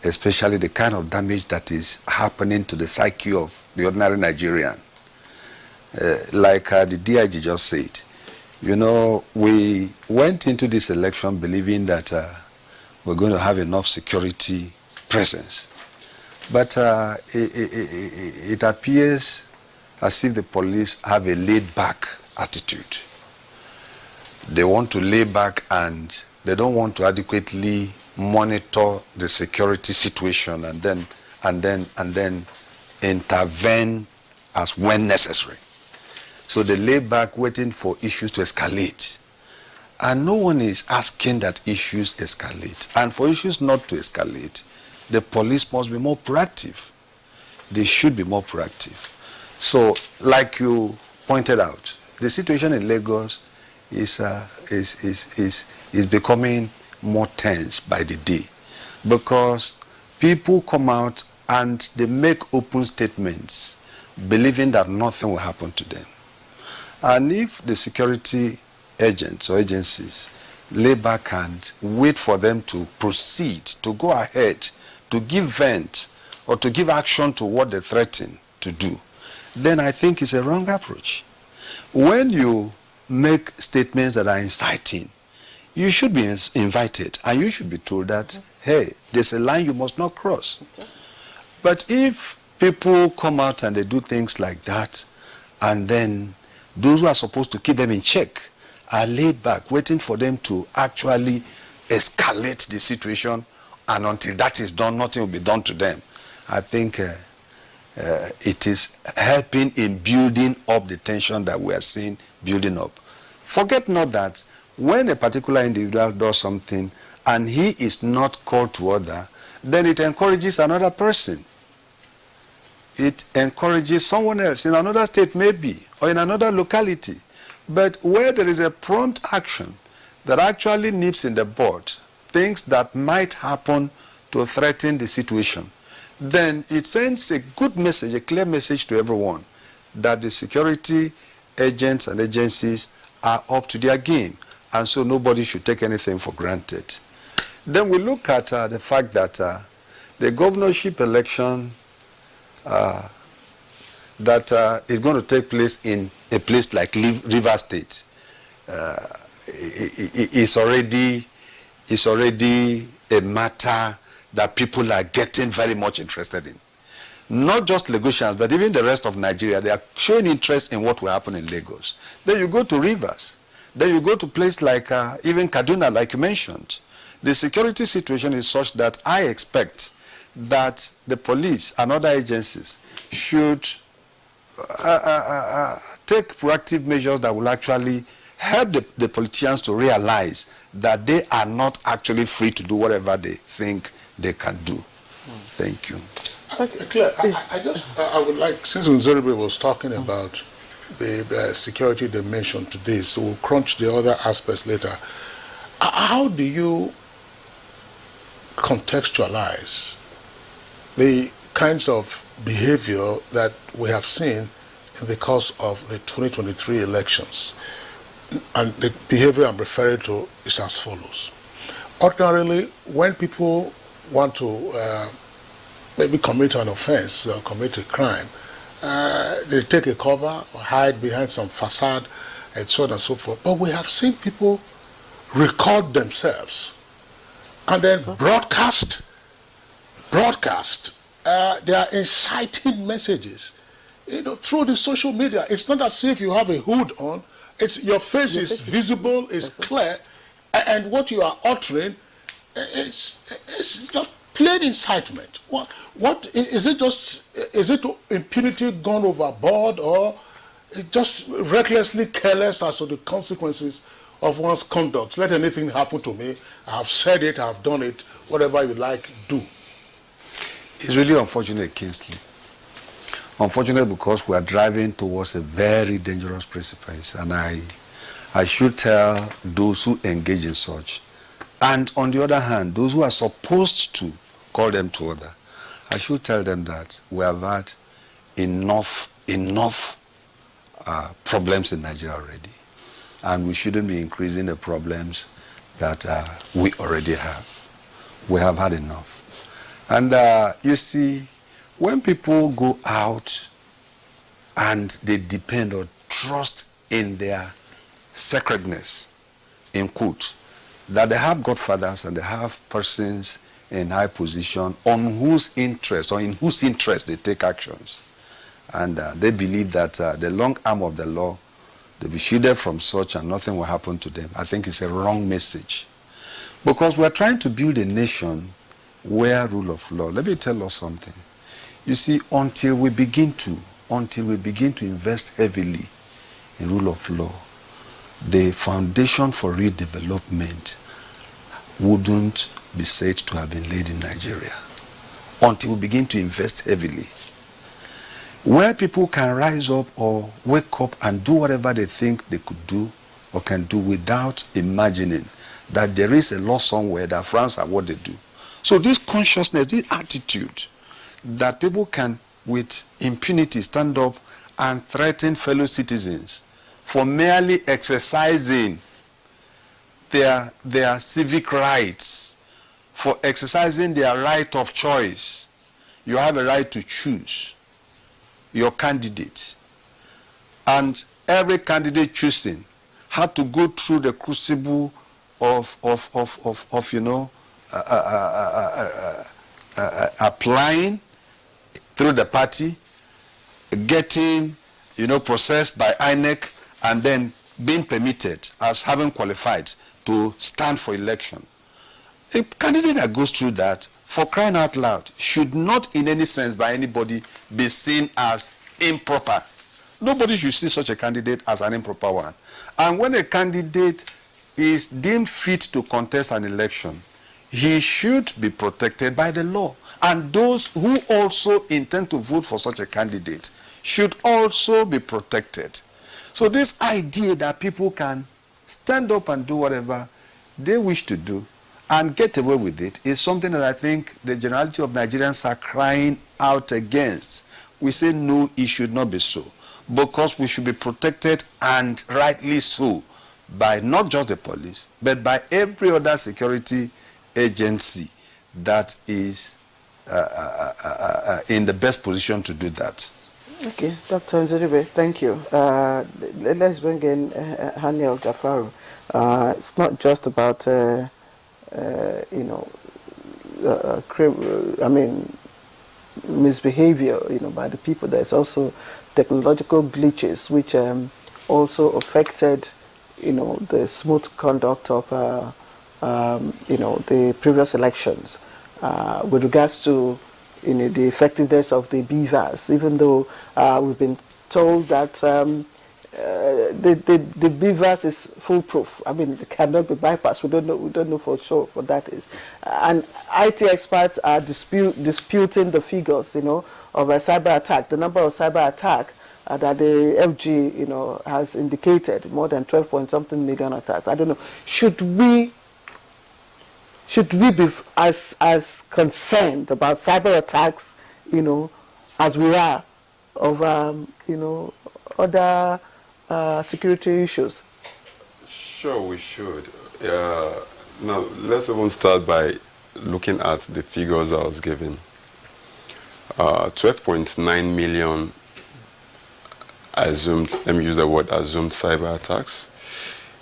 especially the kind of damage that is happening to the psyche of the ordinary Nigerian, like the DIG just said, you know, we went into this election believing that we're going to have enough security presence. But it appears as if the police have a laid-back attitude. They want to lay back and they don't want to adequately monitor the security situation and then intervene as when necessary. So they lay back waiting for issues to escalate. And no one is asking that issues escalate. And for issues not to escalate, the police must be more proactive. They should be more proactive. So, like you pointed out, the situation in Lagos is becoming more tense by the day, because people come out and they make open statements believing that nothing will happen to them. And if the security agents or agencies lay back and wait for them to proceed, to go ahead, to give vent or to give action to what they threaten to do, then I think it's a wrong approach. When you make statements that are inciting, you should be invited and you should be told that, hey, there's a line you must not cross. But if people come out and they do things like that, and then those who are supposed to keep them in check are laid back, waiting for them to actually escalate the situation, and until that is done, nothing will be done to them, I think it is helping in building up the tension that we are seeing building up. Forget not that when a particular individual does something and he is not called to order, then it encourages another person. It encourages someone else in another state maybe, or in another locality. But where there is a prompt action that actually nips in the bud, things that might happen to threaten the situation, then it sends a good message, a clear message to everyone that the security agents and agencies are up to their game, and so nobody should take anything for granted. Then we look at the fact that the governorship election that is going to take place in a place like River State is already a matter that people are getting very much interested in. not just Lagosians, but even the rest of Nigeria, they are showing interest in what will happen in Lagos. Then you go to rivers. Then you go to places like even Kaduna, like you mentioned. The security situation is such that I expect that the police and other agencies should take proactive measures that will actually help the politicians to realize that they are not actually free to do whatever they think they can do. Thank you. Claire, I would like, since Nzeribe was talking about the security dimension to this, so we'll crunch the other aspects later. How do you contextualize the kinds of behavior that we have seen in the course of the 2023 elections? And the behavior I'm referring to is as follows. Ordinarily, when people want to maybe commit an offense or commit a crime, they take a cover or hide behind some facade and so on and so forth. But we have seen people record themselves and then broadcast their inciting messages, through the social media. It's not as if you have a hood on. It's your face is visible, is clear, and what you are uttering is just plain incitement. What is it? Is it impunity gone overboard, or just recklessly careless as to the consequences of one's conduct? Let anything happen to me. I've said it. I've done it. Whatever you like, do. It's really unfortunate, Kingsley. Unfortunate because we are driving towards a very dangerous precipice, and I should tell those who engage in such, and on the other hand, those who are supposed to call them to order, I should tell them that we have had enough problems in Nigeria already, and we shouldn't be increasing the problems that we already have. We have had enough. And you see, when people go out and they depend or trust in their sacredness, in quote, that they have godfathers and they have persons in high position on whose interest or in whose interest they take actions, and they believe that the long arm of the law, they'll be shielded from such and nothing will happen to them. I think it's a wrong message, because we're trying to build a nation where rule of law. Let me tell us something. You see, until we begin to invest heavily in rule of law, the foundation for real development wouldn't be said to have been laid in Nigeria. Until we begin to invest heavily, where people can rise up or wake up and do whatever they think they could do or can do without imagining that there is a law somewhere that frowns at what they do. So this consciousness, this attitude that people can with impunity stand up and threaten fellow citizens for merely exercising their civic rights, for exercising their right of choice. You have a right to choose your candidate, and every candidate choosing had to go through the crucible of applying through the party, getting processed by INEC, and then being permitted as having qualified to stand for election. A candidate that goes through that, for crying out loud, should not in any sense by anybody be seen as improper. Nobody should see such a candidate as an improper one. And when a candidate is deemed fit to contest an election, he should be protected by the law. And those who also intend to vote for such a candidate should also be protected. So this idea that people can stand up and do whatever they wish to do and get away with it is something that I think the generality of Nigerians are crying out against. We say no, it should not be so, because we should be protected, and rightly so, by not just the police, but by every other security agency that is in the best position to do that. Okay, Dr. Nzeribe, thank you. Let's bring in Haniel Jafaru. It's not just about, misbehavior, by the people. There's also technological glitches which also affected, the smooth conduct of, the previous elections. With regards to, the effectiveness of the BVAS, even though we've been told that the BVAS is foolproof. I mean, it cannot be bypassed. We don't know for sure what that is. And IT experts are disputing the figures, of a cyber attack. The number of cyber attack that the FG, has indicated, more than 12-point-something million attacks. I don't know. Should we be as concerned about cyber attacks, as we are of, other security issues? Sure, we should. Now, let's even start by looking at the figures I was given. 12.9 million assumed, let me use the word assumed cyber attacks.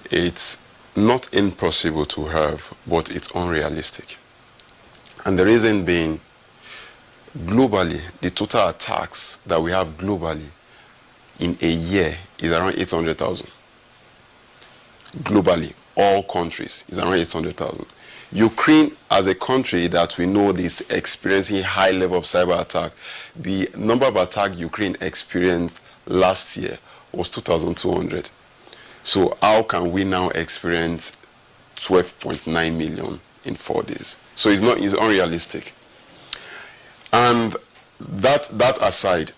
It's not impossible to have, but it's unrealistic. And the reason being, globally, the total attacks that we have globally in a year is around 800,000. Globally, all countries is around 800,000. Ukraine, as a country that we know is experiencing high level of cyber attack, the number of attacks Ukraine experienced last year was 2,200. So how can we now experience 12.9 million in 4 days? So it's unrealistic. And that aside,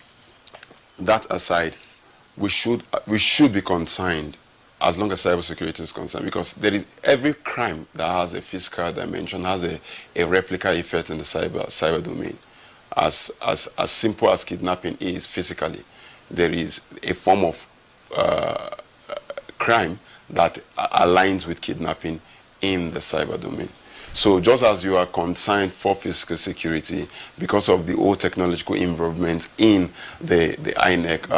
we should be concerned as long as cybersecurity is concerned, because there is every crime that has a physical dimension has a replica effect in the cyber domain. As simple as kidnapping is physically, there is a form of crime that aligns with kidnapping in the cyber domain. So just as you are concerned for physical security because of the old technological involvement in the INEC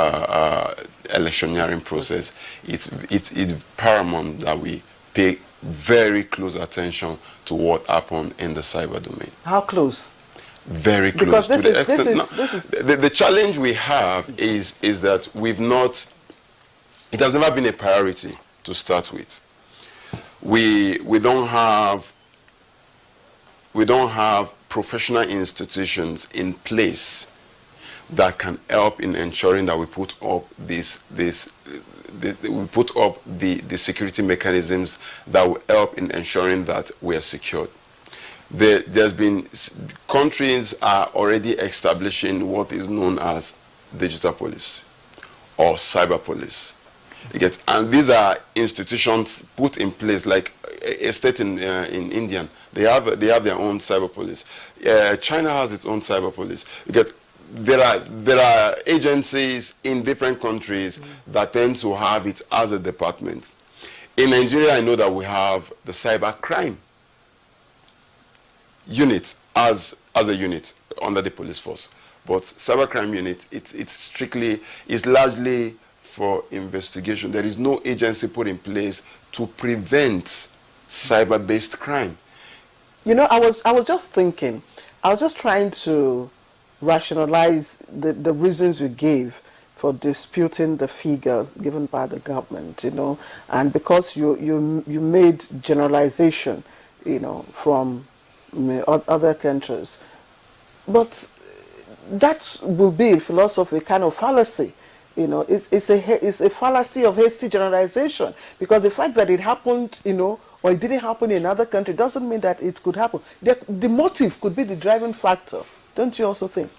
electioneering process, it's paramount that we pay very close attention to what happened in the cyber domain. How close? Very close. Because the challenge we have is that it has never been a priority to start with. We don't have professional institutions in place that can help in ensuring that we put up the security mechanisms that will help in ensuring that we are secured. There's been countries are already establishing what is known as digital police or cyber police. And these are institutions put in place, like a state in India. They have their own cyber police. China has its own cyber police. There are agencies in different countries that tend to have it as a department. In Nigeria, I know that we have the cyber crime unit as a unit under the police force. But cybercrime unit, it's largely for investigation. There is no agency put in place to prevent cyber-based crime. I was just thinking, I was just trying to rationalize the reasons you gave for disputing the figures given by the government, and because you made generalization, from other countries. But that will be a philosophy, kind of fallacy. It's a fallacy of hasty generalization, because the fact that it happened, or it didn't happen in another country doesn't mean that it could happen. The motive could be the driving factor. Don't you also think?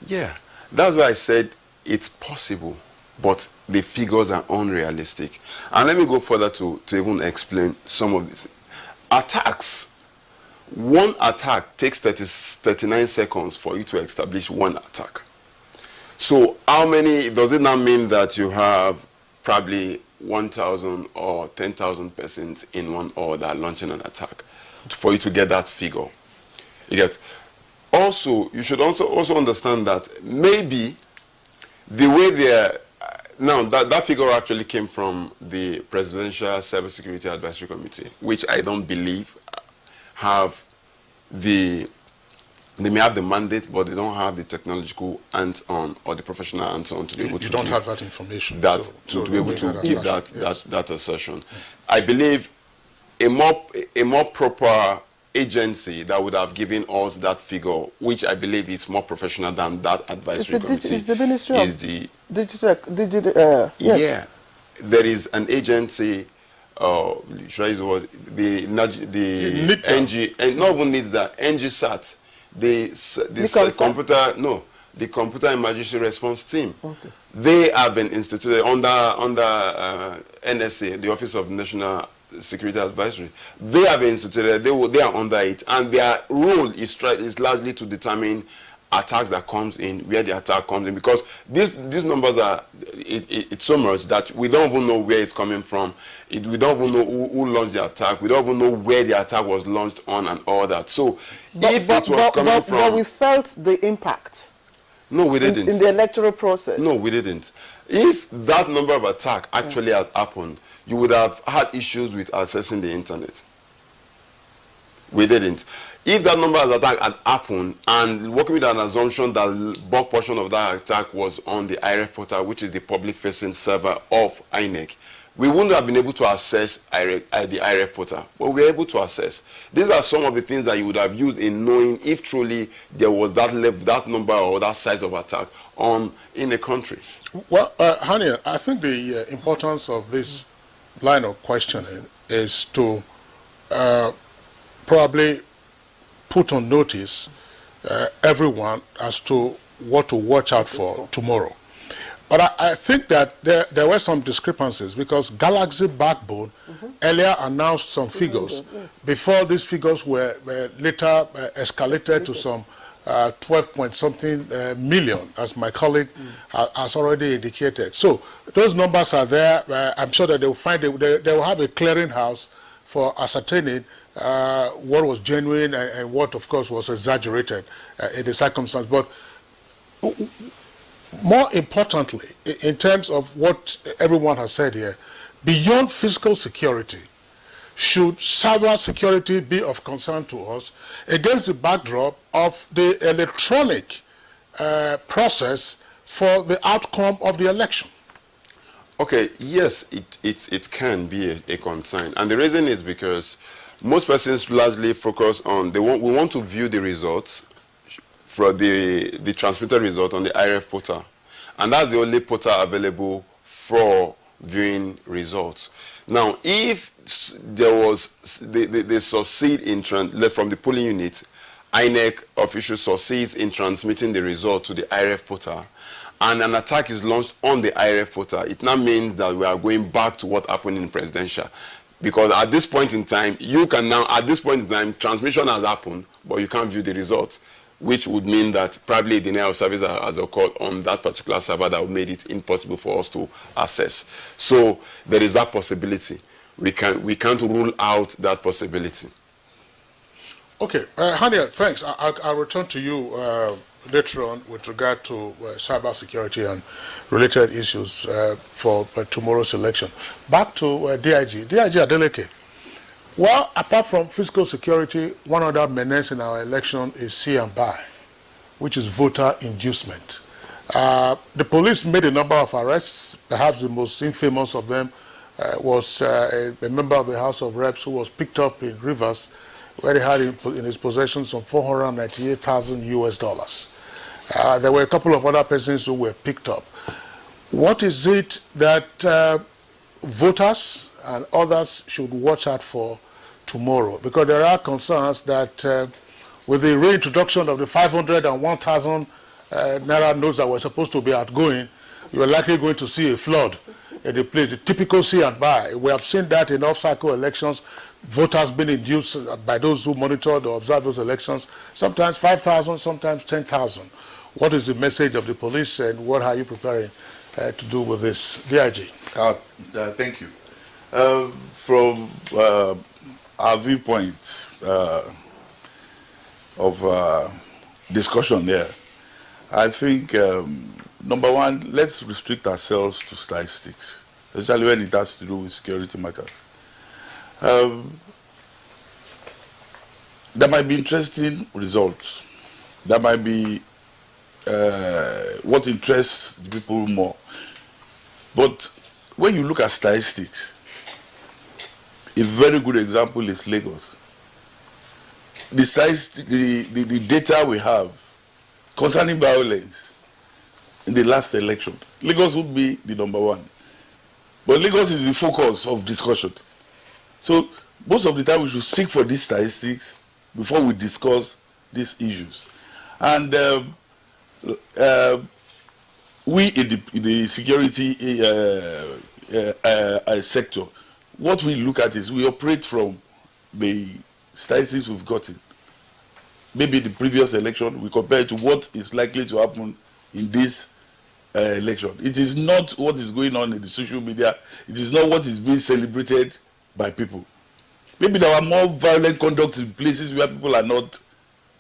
Yeah, that's why I said it's possible, but the figures are unrealistic. And let me go further to even explain some of these attacks. One attack takes 39 seconds for you to establish one attack. So how many, does it now mean that you have probably 1,000 or 10,000 persons in 1 hour that are launching an attack for you to get that figure? Also, you should also understand that maybe the way they're, now that figure actually came from the Presidential Cybersecurity Advisory Committee, which I don't believe have the They may have the mandate, but they don't have the technological hands-on or the professional hands-on to be able to. You don't have that information. To be able to give that assertion. I believe a more proper agency that would have given us that figure, which I believe is more professional than that advisory committee, is the Ministry of Digital. Yes. Yeah, there is an agency. Should I use the word? The NG, and not even needs that NGSAT. The Computer Emergency Response Team. Okay. They have been instituted under NSA, the Office of National Security Advisory. They have been instituted. They are under it, and their role is largely to determine attacks that comes in, where the attack comes in, because these numbers are it's so much that we don't even know where it's coming from. We don't even know who launched the attack. We don't even know where the attack was launched on and all that. So but we felt the impact. No, we didn't. In the electoral process. No, we didn't. If that number of attack actually had happened, you would have had issues with accessing the internet. We didn't. If that number of attack had happened, and working with an assumption that the bulk portion of that attack was on the IRF portal, which is the public-facing server of INEC, we wouldn't have been able to access the IRF portal, but we were able to access. These are some of the things that you would have used in knowing if truly there was that number or that size of attack in a country. Well, Hania, I think the importance of this line of questioning is to probably put on notice everyone as to what to watch out for tomorrow. But I think that there were some discrepancies, because Galaxy Backbone earlier announced some figures before these figures were later escalated to some 12-point-something million, as my colleague has already indicated. So those numbers are there. I'm sure that they will have a clearinghouse for ascertaining what was genuine and what, of course, was exaggerated in the circumstance. But more importantly, in terms of what everyone has said here, beyond physical security, should cyber security be of concern to us against the backdrop of the electronic process for the outcome of the election? Okay, yes, it can be a concern. And the reason is because most persons largely focus on, we want to view the results for the transmitted result on the IRF portal. And that's the only portal available for viewing results. Now, if there was, they succeed in, from the polling unit, INEC officials succeeds in transmitting the result to the IRF portal, and an attack is launched on the IRF portal, it now means that we are going back to what happened in presidential. Because at this point in time, transmission has happened, but you can't view the results, which would mean that probably denial of service has occurred on that particular server that made it impossible for us to access. So there is that possibility. We can't rule out that possibility. Okay, Hania, thanks. I'll return to you later on with regard to cyber security and related issues for tomorrow's election. Back to DIG Adeleke. Well, apart from physical security, one other menace in our election is see and buy, which is voter inducement. The police made a number of arrests. Perhaps the most infamous of them was a member of the House of Reps who was picked up in Rivers, where he had in his possession some $498,000 US. There were a couple of other persons who were picked up. What is it that voters and others should watch out for tomorrow? Because there are concerns that with the reintroduction of the 500 and 1,000 naira notes that were supposed to be outgoing, you are likely going to see a flood in the place, the typical see and buy. We have seen that in off-cycle elections, voters being induced by those who monitored or observed those elections, sometimes 5,000, sometimes 10,000. What is the message of the police, and what are you preparing to do with this? DIG. Thank you. From our viewpoint of discussion here, I think, number one, let's restrict ourselves to statistics, especially when it has to do with security matters. There might be interesting results, that might be what interests people more. But when you look at statistics, a very good example is Lagos. The data we have concerning violence in the last election, Lagos would be the number one. But Lagos is the focus of discussion. So most of the time we should seek for these statistics before we discuss these issues. And we in the security sector, what we look at is we operate from the statistics we've gotten. Maybe the previous election, we compare it to what is likely to happen in this election. It is not what is going on in the social media. It is not what is being celebrated by people. Maybe there are more violent conduct in places where people are not.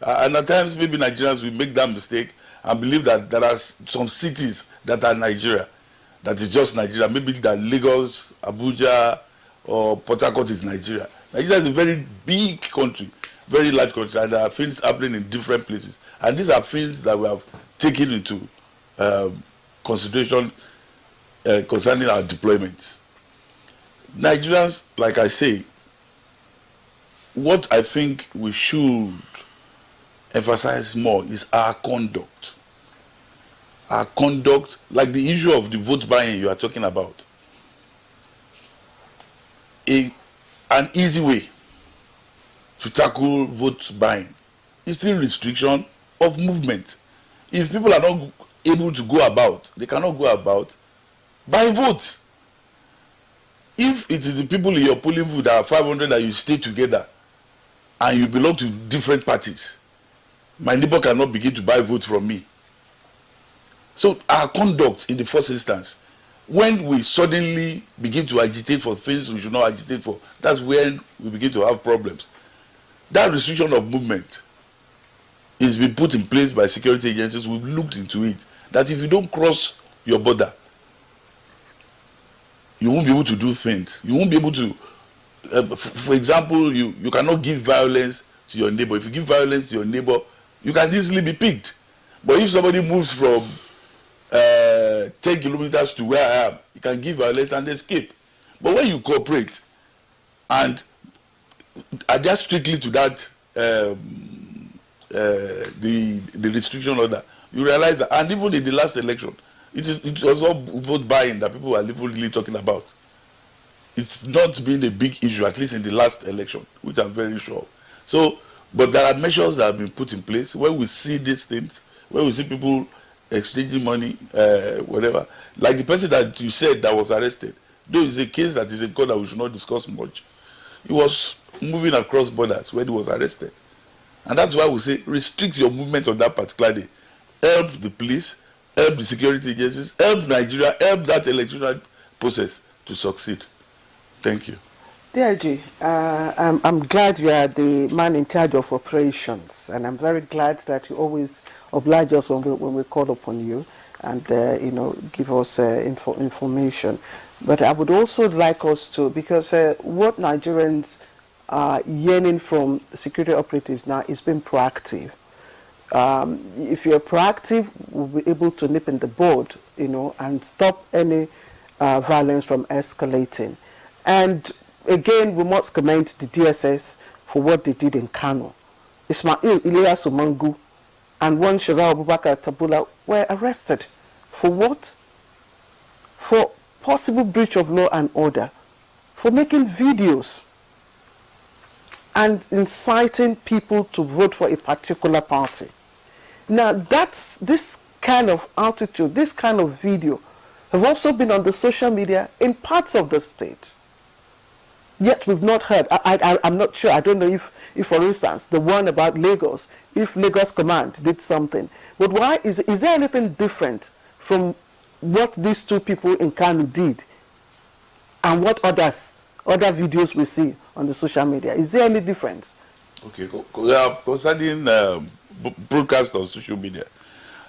And at times, maybe Nigerians will make that mistake and believe that there are some cities that are Nigeria, that is just Nigeria. Maybe that Lagos, Abuja, or Port Harcourt is Nigeria. Nigeria is a very big country, very large country, and there are things happening in different places. And these are things that we have taken into consideration concerning our deployments. Nigerians, like I say, what I think we should emphasize more is our conduct. Our conduct, like the issue of the vote buying you are talking about. An easy way to tackle vote buying is still restriction of movement. If people are not able to go about, they cannot go about, buy vote. If it is the people in your polling booth that are 500 that you stay together and you belong to different parties, my neighbor cannot begin to buy votes from me. So our conduct in the first instance, when we suddenly begin to agitate for things we should not agitate for, that's when we begin to have problems. That restriction of movement is being put in place by security agencies. We've looked into it, that if you don't cross your border, you won't be able to do things. You won't be able to, for example, you cannot give violence to your neighbor. If you give violence to your neighbor, you can easily be picked. But if somebody moves from 10 kilometers to where I am, you can give violence and escape. But when you cooperate and adhere strictly to that, the restriction order, you realize that, and even in the last election, it was all vote buying that people are really talking about. It's not been a big issue, at least in the last election, which I'm very sure. So, but there are measures that have been put in place. When we see these things, when we see people exchanging money, whatever, like the person that you said that was arrested, though it's a case that is in court that we should not discuss much, he was moving across borders when he was arrested. And that's why we say restrict your movement on that particular day. Help the police, help the security agencies, help Nigeria, help that electoral process to succeed. Thank you. DIG, I'm glad you are the man in charge of operations, and I'm very glad that you always oblige us when we call upon you and give us information. But I would also like us to, because what Nigerians are yearning from security operatives now is being proactive. If you're proactive, we'll be able to nip in the bud, and stop any violence from escalating. And again, we must commend the DSS for what they did in Kano. Ismail Ilyas Umangu and one Shirao Abubakar Tabula were arrested. For what? For possible breach of law and order. For making videos and inciting people to vote for a particular party. Now, this kind of attitude, this kind of video have also been on the social media in parts of the state. Yet we've not heard. I'm not sure. I don't know if, for instance, the one about Lagos, if Lagos Command did something. But why is there anything different from what these two people in Kano did and what other videos we see on the social media? Is there any difference? Okay, concerning broadcast on social media,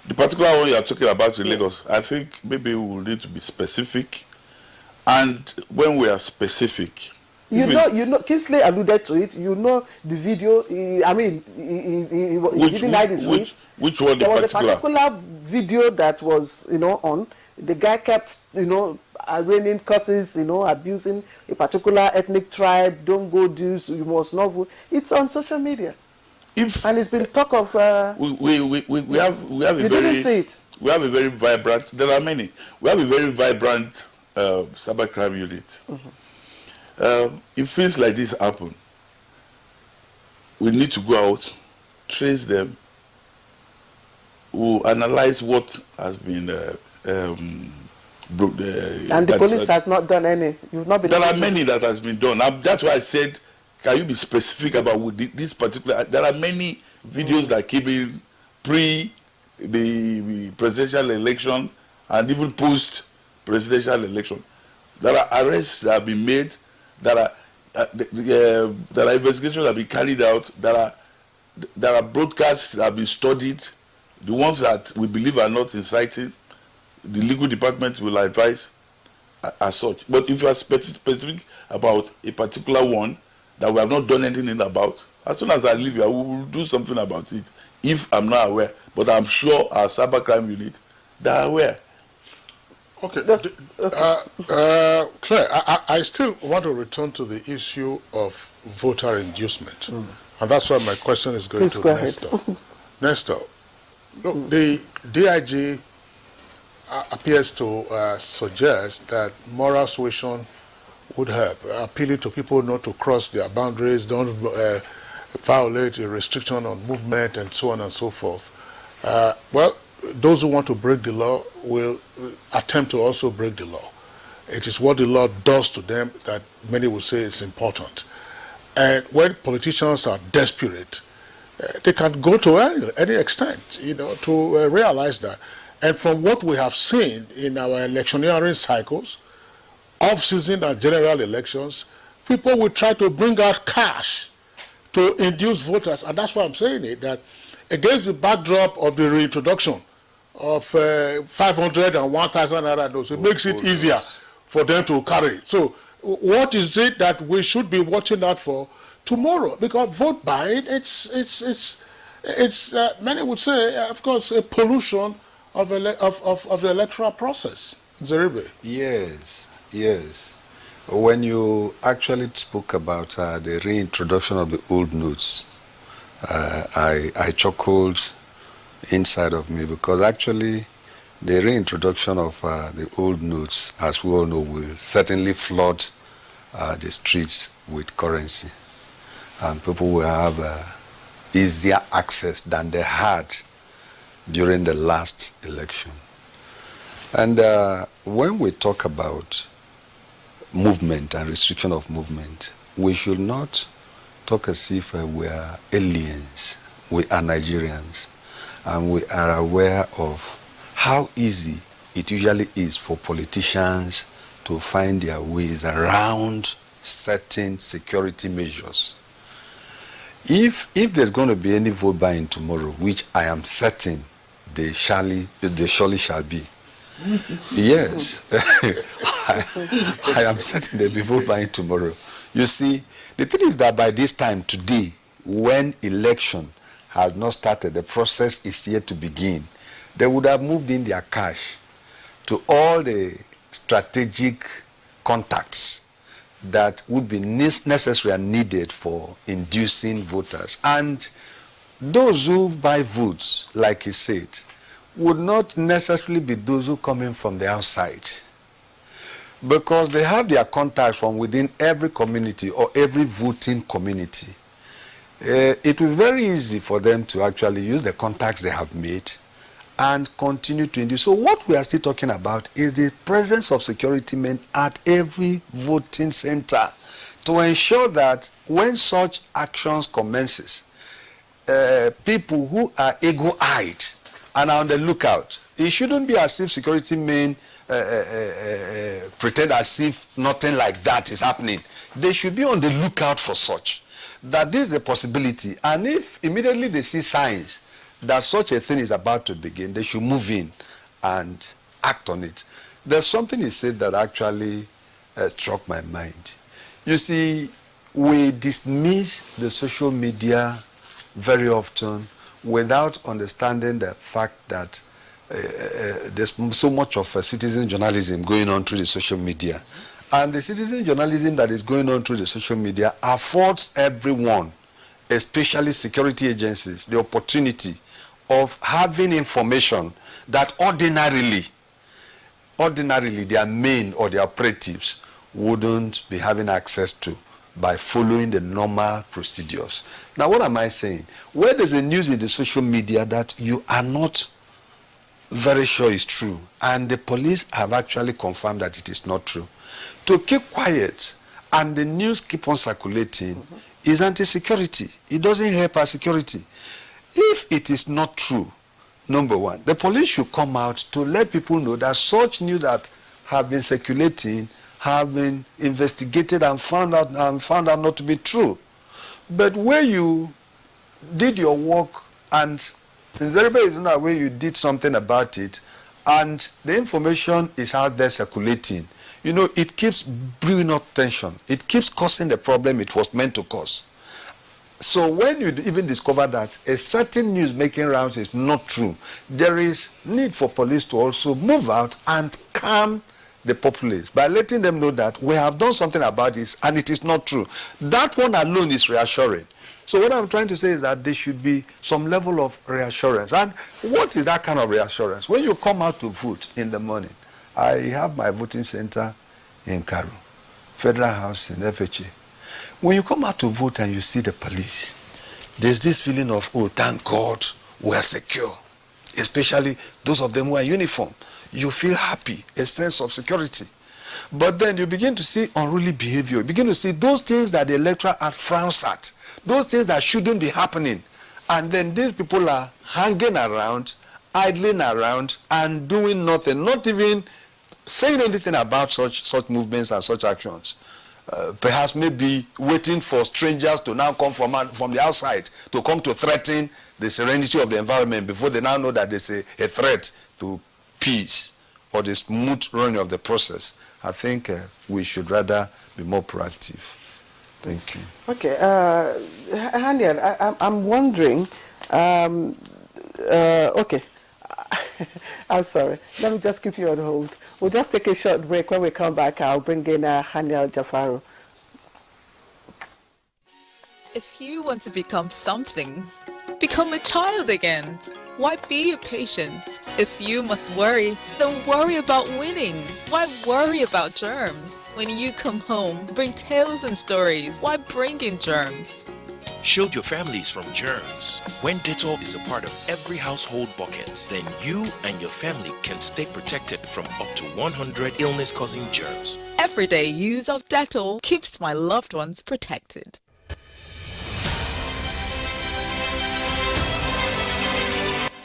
the particular one you are talking about in Lagos, I think maybe we will need to be specific. And when we are specific, Kingsley alluded to it. The video. He didn't hide his face. Which one? There was a particular video that was, on. The guy kept, raining curses, abusing a particular ethnic tribe. Don't go this, you must not vote. It's on social media. And it's been talk of. We have a very. Didn't see it. We have a very vibrant. There are many. We have a very vibrant cybercrime unit. If things like this happen, we need to go out, trace them, we'll analyze what has been and the police has not done any. You've not been. There are many that has been done. That's why I said, can you be specific about this particular? There are many videos that came in pre the presidential election and even post presidential election. There are arrests that have been made. There are investigations that have been carried out. There are broadcasts that have been studied. The ones that we believe are not inciting, the legal department will advise as such. But if you are specific about a particular one that we have not done anything about, as soon as I leave here, we will do something about it if I'm not aware. But I'm sure our cybercrime unit, they are aware. Okay. Claire, I still want to return to the issue of voter inducement. And that's why my question is going to Nestor. Nestor, the DIG appears to suggest that moral suasion would help, appealing to people not to cross their boundaries, don't violate a restriction on movement, and so on and so forth. Well, those who want to break the law will attempt to also break the law. It is what the law does to them that many will say is important. And when politicians are desperate, they can go to any extent, to realize that. And from what we have seen in our electioneering cycles, off-season and general elections, people will try to bring out cash to induce voters. And that's why I'm saying it, that against the backdrop of the reintroduction of 500 and 1,000 naira notes, it makes it easier for them to carry. So what is it that we should be watching out for tomorrow? Because vote buying, it's many would say, of course, a pollution of the electoral process. Zeribe. Yes. When you actually spoke about the reintroduction of the old notes, I chuckled inside of me, because actually the reintroduction of the old notes, as we all know, will certainly flood the streets with currency, and people will have easier access than they had during the last election. And when we talk about movement and restriction of movement, we should not talk as if we are aliens. We are Nigerians, and we are aware of how easy it usually is for politicians to find their ways around certain security measures. If there's going to be any vote buying tomorrow, which I am certain they surely shall be. Yes, I am certain there'll be vote buying tomorrow. You see, the thing is that by this time today, when election has not started, the process is yet to begin, they would have moved in their cash to all the strategic contacts that would be necessary and needed for inducing voters. And those who buy votes, like he said, would not necessarily be those who come in from the outside, because they have their contacts from within every community or every voting community. It will be very easy for them to actually use the contacts they have made and continue to induce. So what we are still talking about is the presence of security men at every voting center to ensure that when such actions commences, people who are eagle-eyed and are on the lookout, it shouldn't be as if security men pretend as if nothing like that is happening. They should be on the lookout for such, that this is a possibility. And if immediately they see signs that such a thing is about to begin, they should move in and act on it. There's something he said that actually struck my mind. You see, we dismiss the social media very often without understanding the fact that there's so much of citizen journalism going on through the social media. And the citizen journalism that is going on through the social media affords everyone, especially security agencies, the opportunity of having information that ordinarily their main or their operatives wouldn't be having access to by following the normal procedures. Now, what am I saying? Where there's a news in the social media that you are not very sure is true, and the police have actually confirmed that it is not true, to keep quiet and the news keep on circulating is anti-security. It doesn't help our security. If it is not true, number one, the police should come out to let people know that such news that have been circulating have been investigated and found out not to be true. But where you did your work and there is no way you did something about it, and the information is out there circulating, you know, it keeps brewing up tension. It keeps causing the problem it was meant to cause. So when you even discover that a certain news making rounds is not true, there is need for police to also move out and calm the populace by letting them know that we have done something about this and it is not true. That one alone is reassuring. So what I'm trying to say is that there should be some level of reassurance. And what is that kind of reassurance? When you come out to vote in the morning, I have my voting center in Karu, Federal House in FHA. When you come out to vote and you see the police, there's this feeling of, oh, thank God, we're secure. Especially those of them who are in uniform. You feel happy, a sense of security. But then you begin to see unruly behavior. You begin to see those things that the electorate frowns at, those things that shouldn't be happening. And then these people are hanging around, idling around, and doing nothing, not even saying anything about such movements and such actions. Perhaps maybe waiting for strangers to now come from the outside to come to threaten the serenity of the environment before they now know that there's a threat to peace or the smooth running of the process. I think we should rather be more proactive. Thank you. Okay, Haniel, I'm wondering, okay, I'm sorry, let me just keep you on hold. We'll just take a short break. When we come back, I'll bring in Haniel Jafaru. If you want to become something, become a child again. Why be a patient? If you must worry, then worry about winning. Why worry about germs? When you come home, bring tales and stories. Why bring in germs? Shield your families from germs. When Dettol is a part of every household bucket, then you and your family can stay protected from up to 100 illness-causing germs. Everyday use of Dettol keeps my loved ones protected.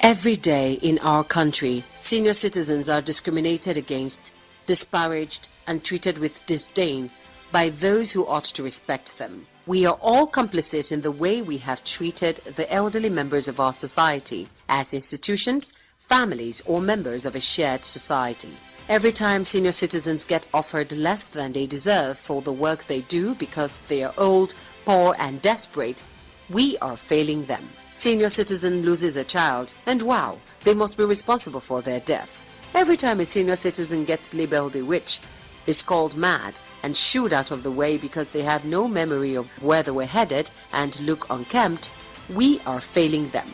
Every day in our country, senior citizens are discriminated against, disparaged, and treated with disdain by those who ought to respect them. We are all complicit in the way we have treated the elderly members of our society as institutions, families, or members of a shared society. Every time senior citizens get offered less than they deserve for the work they do because they are old, poor, and desperate, we are failing them. Senior citizen loses a child, and wow, they must be responsible for their death. Every time a senior citizen gets labeled a witch, is called mad, and shooed out of the way because they have no memory of where they were headed and look unkempt, we are failing them.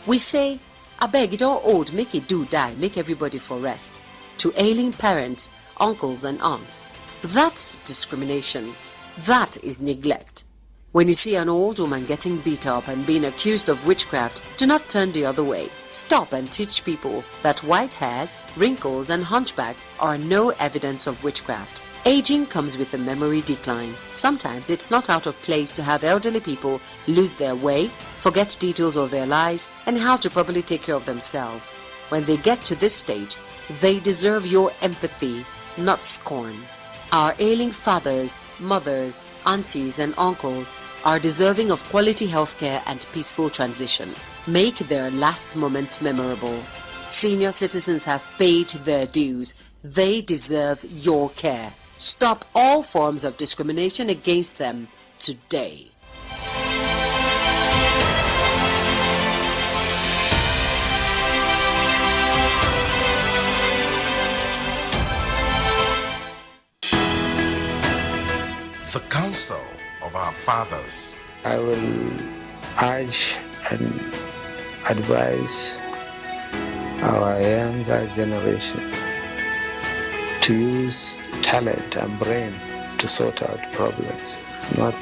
We say, abeg, it all old, make it do die, make everybody for rest, to ailing parents, uncles and aunts. That's discrimination. That is neglect. When you see an old woman getting beat up and being accused of witchcraft, do not turn the other way. Stop and teach people that white hairs, wrinkles and hunchbacks are no evidence of witchcraft. Aging comes with a memory decline. Sometimes it's not out of place to have elderly people lose their way, forget details of their lives, and how to properly take care of themselves. When they get to this stage, they deserve your empathy, not scorn. Our ailing fathers, mothers, aunties and uncles are deserving of quality healthcare and peaceful transition. Make their last moments memorable. Senior citizens have paid their dues. They deserve your care. Stop all forms of discrimination against them today. fathers. I will urge and advise our younger generation to use talent and brain to sort out problems, not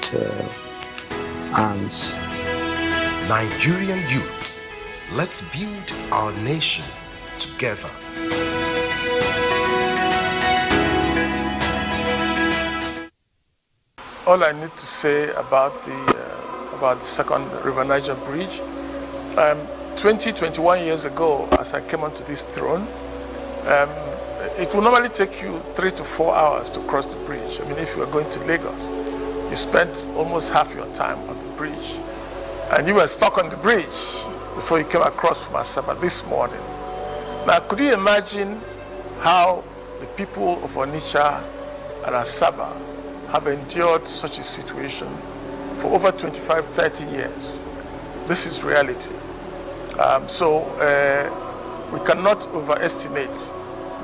arms. Nigerian youths, let's build our nation together. All I need to say about the second River Niger Bridge, 21 years ago, as I came onto this throne, it will normally take you 3 to 4 hours to cross the bridge. I mean, if you are going to Lagos, you spent almost half your time on the bridge. And you were stuck on the bridge before you came across from Asaba this morning. Now, could you imagine how the people of Onitsha and Asaba have endured such a situation for over 25, 30 years? This is reality. So we cannot overestimate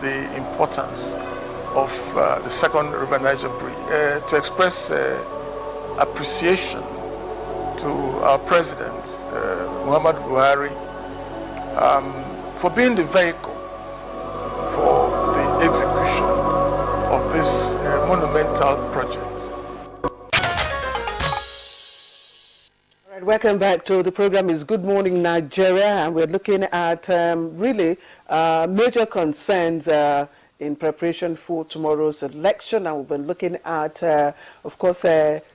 the importance of the second River Niger Bridge. To express appreciation to our President, Muhammad Buhari, for being the vehicle for the execution of this monumental project. All right, welcome back to the program. Is Good Morning Nigeria, and we're looking at really major concerns in preparation for tomorrow's election, and we've been looking at, of course,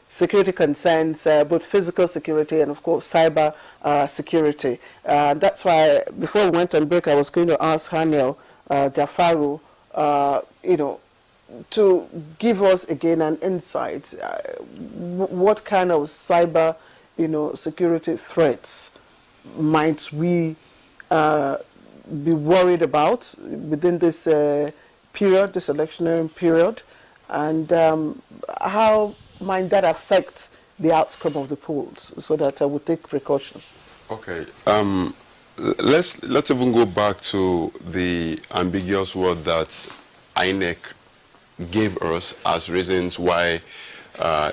security concerns, both physical security and, of course, cyber security. That's why before we went on break, I was going to ask Haniel Jafaru, to give us again an insight. What kind of cyber, security threats might we be worried about within this period, this electionary period, and how might that affect the outcome of the polls, so that I would take precautions? Okay. Let's even go back to the ambiguous word that INEC gave us as reasons why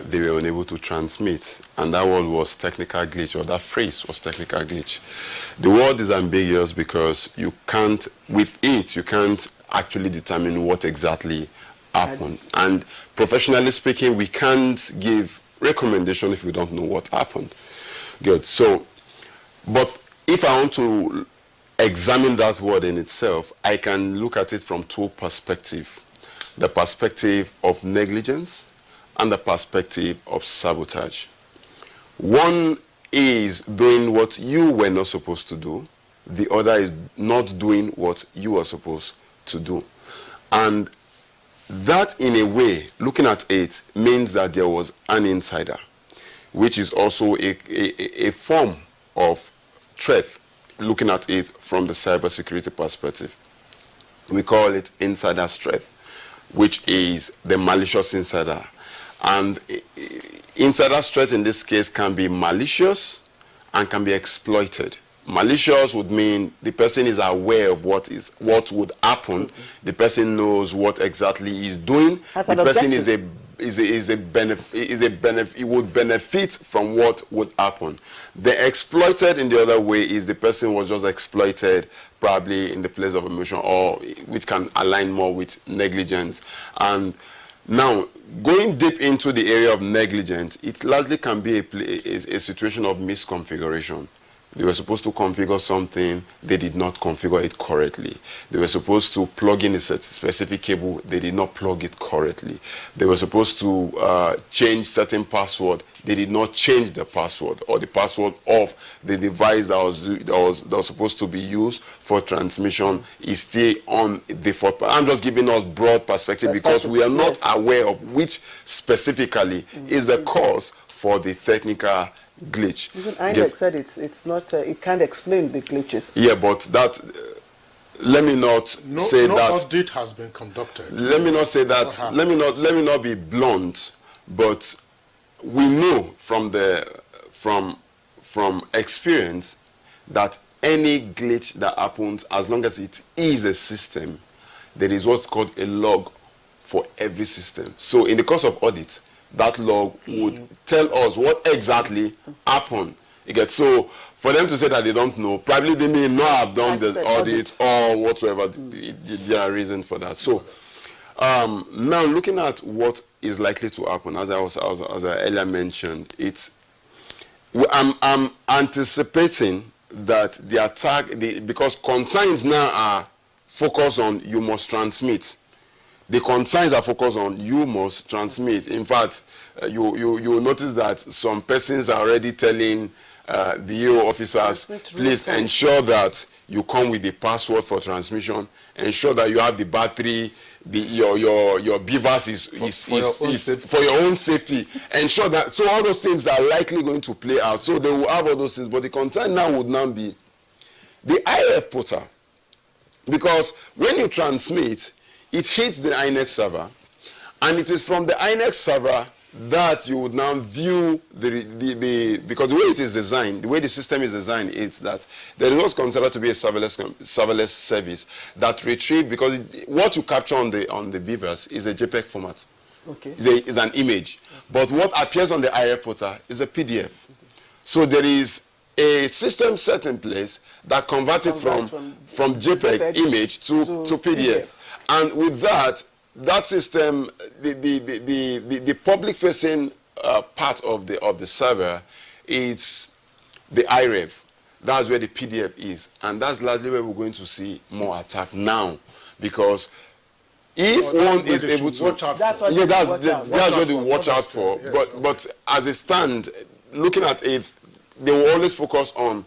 they were unable to transmit, and that word was technical glitch, or that phrase was technical glitch. The word is ambiguous because you can't actually determine what exactly happened, and professionally speaking, we can't give recommendation if we don't know what happened. Good. So, but if I want to examine that word in itself, I can look at it from two perspectives: the perspective of negligence and the perspective of sabotage. One is doing what you were not supposed to do. The other is not doing what you are supposed to do. And that, in a way, looking at it, means that there was an insider, which is also a form of threat, looking at it from the cybersecurity perspective. We call it insider threat, which is the malicious insider. And insider threat in this case can be malicious and can be exploited. Malicious would mean the person is aware of what would happen. Mm-hmm. The person knows what exactly he's doing. The person he would benefit from what would happen. The exploited in the other way is the person was just exploited, probably in the place of emotion, or which can align more with negligence. And now, going deep into the area of negligence, it largely can be a situation of misconfiguration. They were supposed to configure something, they did not configure it correctly. They were supposed to plug in a specific cable, they did not plug it correctly. They were supposed to change certain password, they did not change the password, or the password of the device that was supposed to be used for transmission is still on default. I'm just giving us broad perspective because we are not aware of which specifically is the cause for the technical glitch. Even INEC said it's not, it can't explain the glitches. Yeah, but that, let me not say that. No audit has been conducted. Let me not say that. Let me not be blunt, but we know from experience that any glitch that happens, as long as it is a system, there is what's called a log for every system. So in the course of audit, that log would tell us what exactly happened. You get, so for them to say that they don't know, probably they may not have done the audit or whatsoever their reason for that. So now looking at what is likely to happen, as I earlier mentioned, I'm anticipating that the attack, because concerns now are focused on you must transmit. The concerns are focused on you must transmit. In fact, you will notice that some persons are already telling the EO officers, please ensure that you come with the password for transmission, ensure that you have the battery, your beavers is for your own safety. Ensure that, so all those things are likely going to play out. So they will have all those things, but the concern now would now be the IF portal, because when you transmit, it hits the INEX server, and it is from the INEX server that you would now view because the way it is designed, the way the system is designed, it's that the results considered to be a serverless service that retrieve, because what you capture on the beavers is a JPEG format. Okay. Is an image. But what appears on the IF portal is a PDF. So there is a system set in place that converts it from JPEG image to PDF. And with that system, the public-facing part of the server is the IREV. That's where the PDF is, and that's largely where we're going to see more attack now, because if one is able to, that's what they watch out for. But as it stands, looking at it, they will always focus on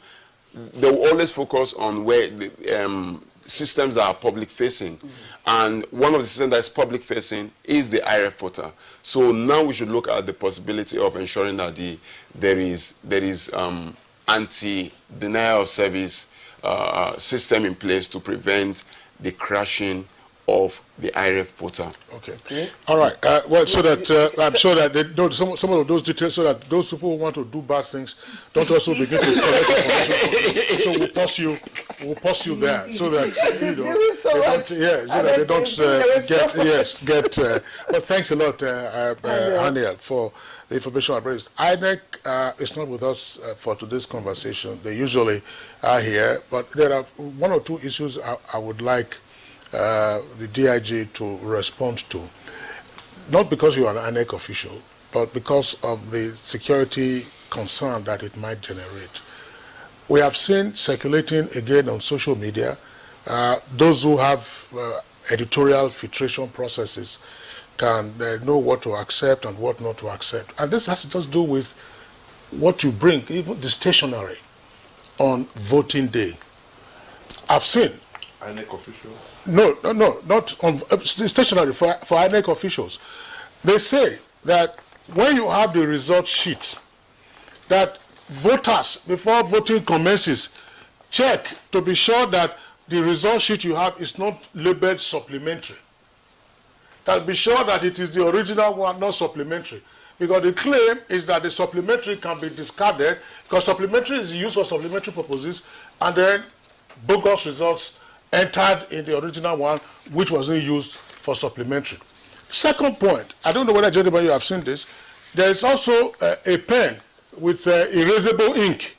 where the systems that are public-facing. And one of the systems that is public-facing is the IRF portal. So now we should look at the possibility of ensuring that there is anti-denial of service system in place to prevent the crashing of the IRF portal. Okay. All right. Well, so that I'm sure that they don't, some of those details, so that those people who want to do bad things don't also begin to collect information. So we'll pause you there, so that they don't get. Well, thanks a lot, Haniel, for the information I raised. INEC is not with us for today's conversation. They usually are here, but there are one or two issues I would like the DIG to respond to, not because you are an INEC official, but because of the security concern that it might generate. We have seen circulating again on social media, those who have editorial filtration processes can know what to accept and what not to accept. And this has to just do with what you bring, even the stationery on voting day. I've seen INEC officials? No, not on stationary for INEC officials. They say that when you have the result sheet, that voters, before voting commences, check to be sure that the result sheet you have is not labeled supplementary. That be sure that it is the original one, not supplementary. Because the claim is that the supplementary can be discarded, because supplementary is used for supplementary purposes, and then bogus results entered in the original one, which wasn't used for supplementary. Second point, I don't know whether gentlemen you have seen this, there is also a pen with erasable ink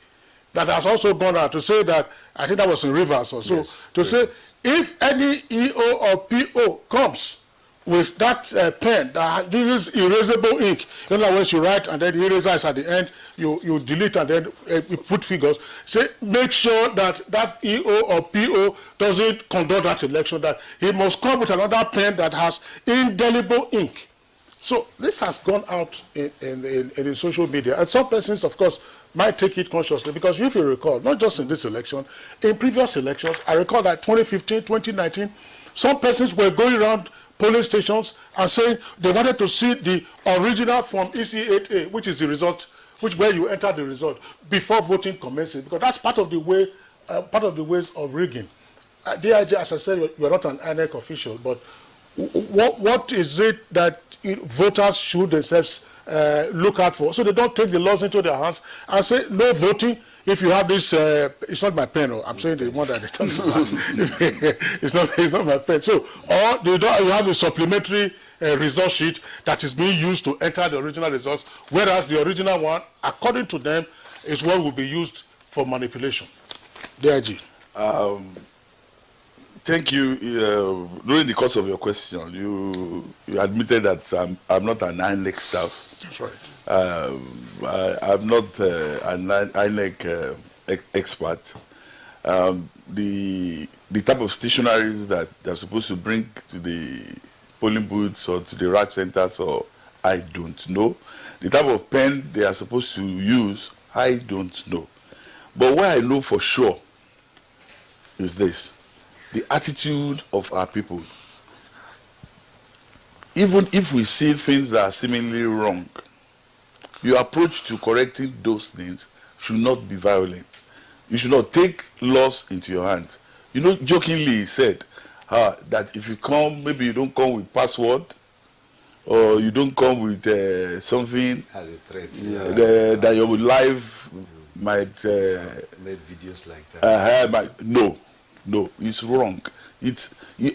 that has also gone out to say that, I think that was in Rivers or so, say if any EO or PO comes with that pen that uses erasable ink, in other words, you write and then the eraser is at the end, you delete and then you put figures, say make sure that that EO or PO doesn't conduct that election, that he must come with another pen that has indelible ink. So this has gone out in the social media, and some persons, of course, might take it consciously, because if you recall, not just in this election, in previous elections, I recall that 2015, 2019, some persons were going around polling stations and saying they wanted to see the original Form EC8A, which is the result, where you enter the result before voting commences, because that's part of the way, part of the ways of rigging. DIG, as I said, you are not an INEC official, but what is it that voters should themselves look out for, so they don't take the laws into their hands and say no voting if you have this? It's not my pen. I'm saying the one that they talk about. It's not my pen. So, or you have a supplementary result sheet that is being used to enter the original results, whereas the original one, according to them, is what will be used for manipulation. DIG. Thank you. During the course of your question, you admitted that I'm not an INEC staff. That's right. I'm not an INEC expert. The type of stationaries that they're supposed to bring to the polling booths or to the RAC centers, or I don't know. The type of pen they are supposed to use, I don't know. But what I know for sure is this: the attitude of our people. Even if we see things that are seemingly wrong, your approach to correcting those things should not be violent. You should not take laws into your hands. You know, jokingly he said that if you come, maybe you don't come with password, or you don't come with something as a threat, that your life might made videos like that. No, it's wrong.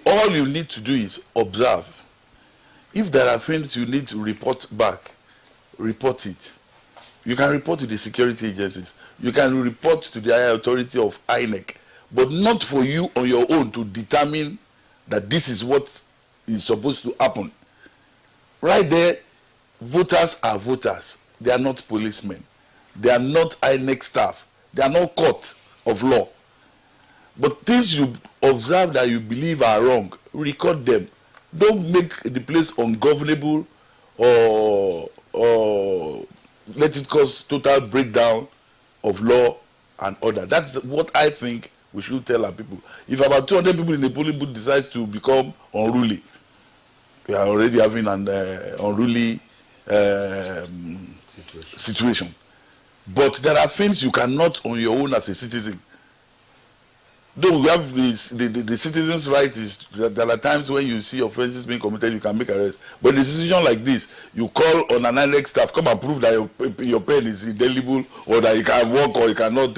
All you need to do is observe. If there are things you need to report back, report it. You can report to the security agencies. You can report to the higher authority of INEC, but not for you on your own to determine that this is what is supposed to happen. Right there, voters are voters. They are not policemen. They are not INEC staff. They are not court of law. But things you observe that you believe are wrong, record them. Don't make the place ungovernable or let it cause total breakdown of law and order. That's what I think we should tell our people. If about 200 people in the polling booth decides to become unruly, we are already having an unruly situation. But there are things you cannot on your own as a citizen. Though we have the citizens' right is there are times when you see offences being committed, you can make arrests. But in a decision like this, you call on an INEC staff, come and prove that your pen is indelible, or that you can work or you cannot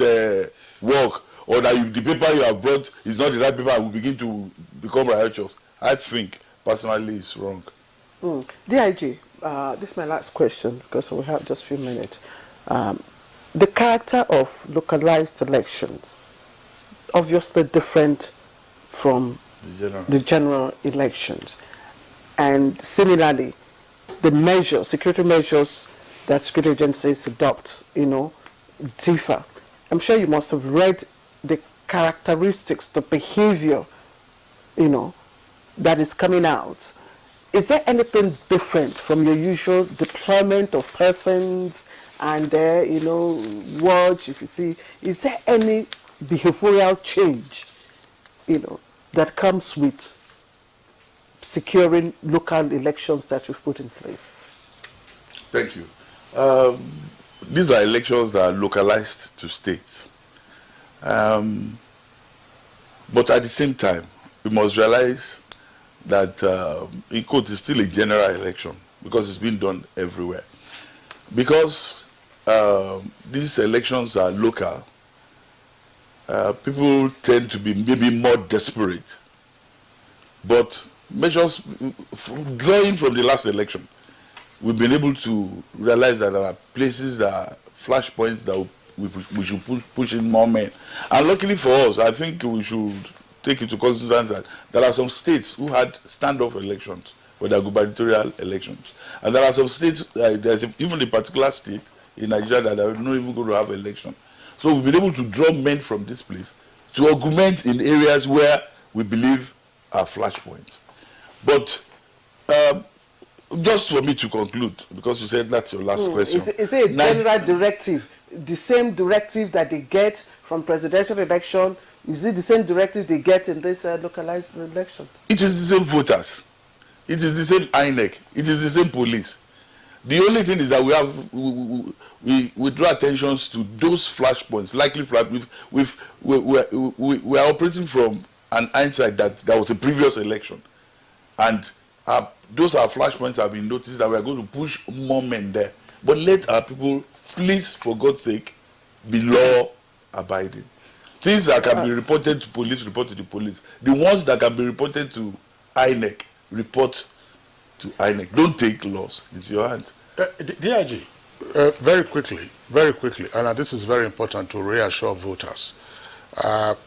work, or that the paper you have brought is not the right paper and will begin to become riotous. I think, personally, it's wrong. DIG, this is my last question because we have just a few minutes. The character of localized elections, obviously different from the general elections, and similarly the security measures that security agencies adopt, differ. I'm sure you must have read the characteristics, the behavior, that is coming out. Is there anything different from your usual deployment of persons and watch, if you see, is there any behavioral change, that comes with securing local elections that you've put in place? Thank you. These are elections that are localized to states. But at the same time, we must realize that in court is still a general election because it's being done everywhere. Because these elections are local, people tend to be maybe more desperate. But measures, drawing from the last election, we've been able to realize that there are places that are flashpoints that we should push in more men. And luckily for us, I think we should take into consideration that there are some states who had standoff elections for their gubernatorial elections. And there are some states, there's even a particular state in Nigeria that are not even going to have an election. So we've been able to draw men from this place to augment in areas where we believe are flashpoints. But just for me to conclude, because you said that's your last question. Is it a general directive, the same directive that they get from presidential election? Is it the same directive they get in this localized election? It is the same voters. It is the same INEC. It is the same police. The only thing is that we draw attentions to those flashpoints, likely flashpoints. We are operating from an hindsight that there was a previous election. And those are flashpoints have been noticed that we are going to push more men there. But let our people, please, for God's sake, be law-abiding. Things that can be reported to police, report to the police. The ones that can be reported to INEC, report to INEC. Don't take laws into your hands. DIG, very quickly, and this is very important to reassure voters.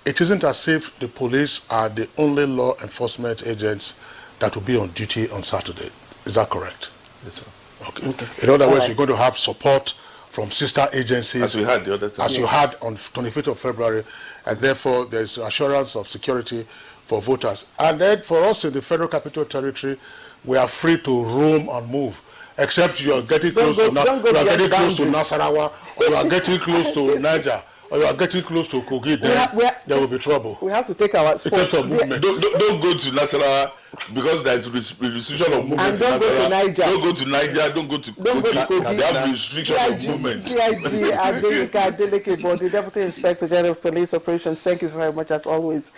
It isn't as if the police are the only law enforcement agents that will be on duty on Saturday. Is that correct? Yes, sir. Okay. In other words, you're going to have support from sister agencies. As we had the other time. As you had on 25th of February, and therefore there's assurance of security for voters. And then for us in the Federal Capital Territory, we are free to roam and move, except you are getting close to Nasarawa, or you are getting close to Niger, or you are getting close to Kogi, then there will be trouble. We have to take our in terms of movement. Don't go to Nasarawa because there is restriction of movement. And don't go to Niger. Don't go to Niger. Don't go to Kogi. They have restriction of movement. DIG Adeleke Body, Deputy Inspector General of Police Operations, thank you very much as always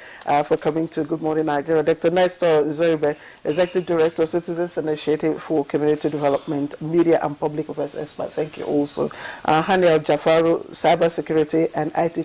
for coming to Good Morning Nigeria. Dr. Nestor Zoribe, Executive Director, Citizens Initiative for Community Development, Media and Public Affairs Expert. Thank you also. Haniel Jafaru, Cyber Security and IT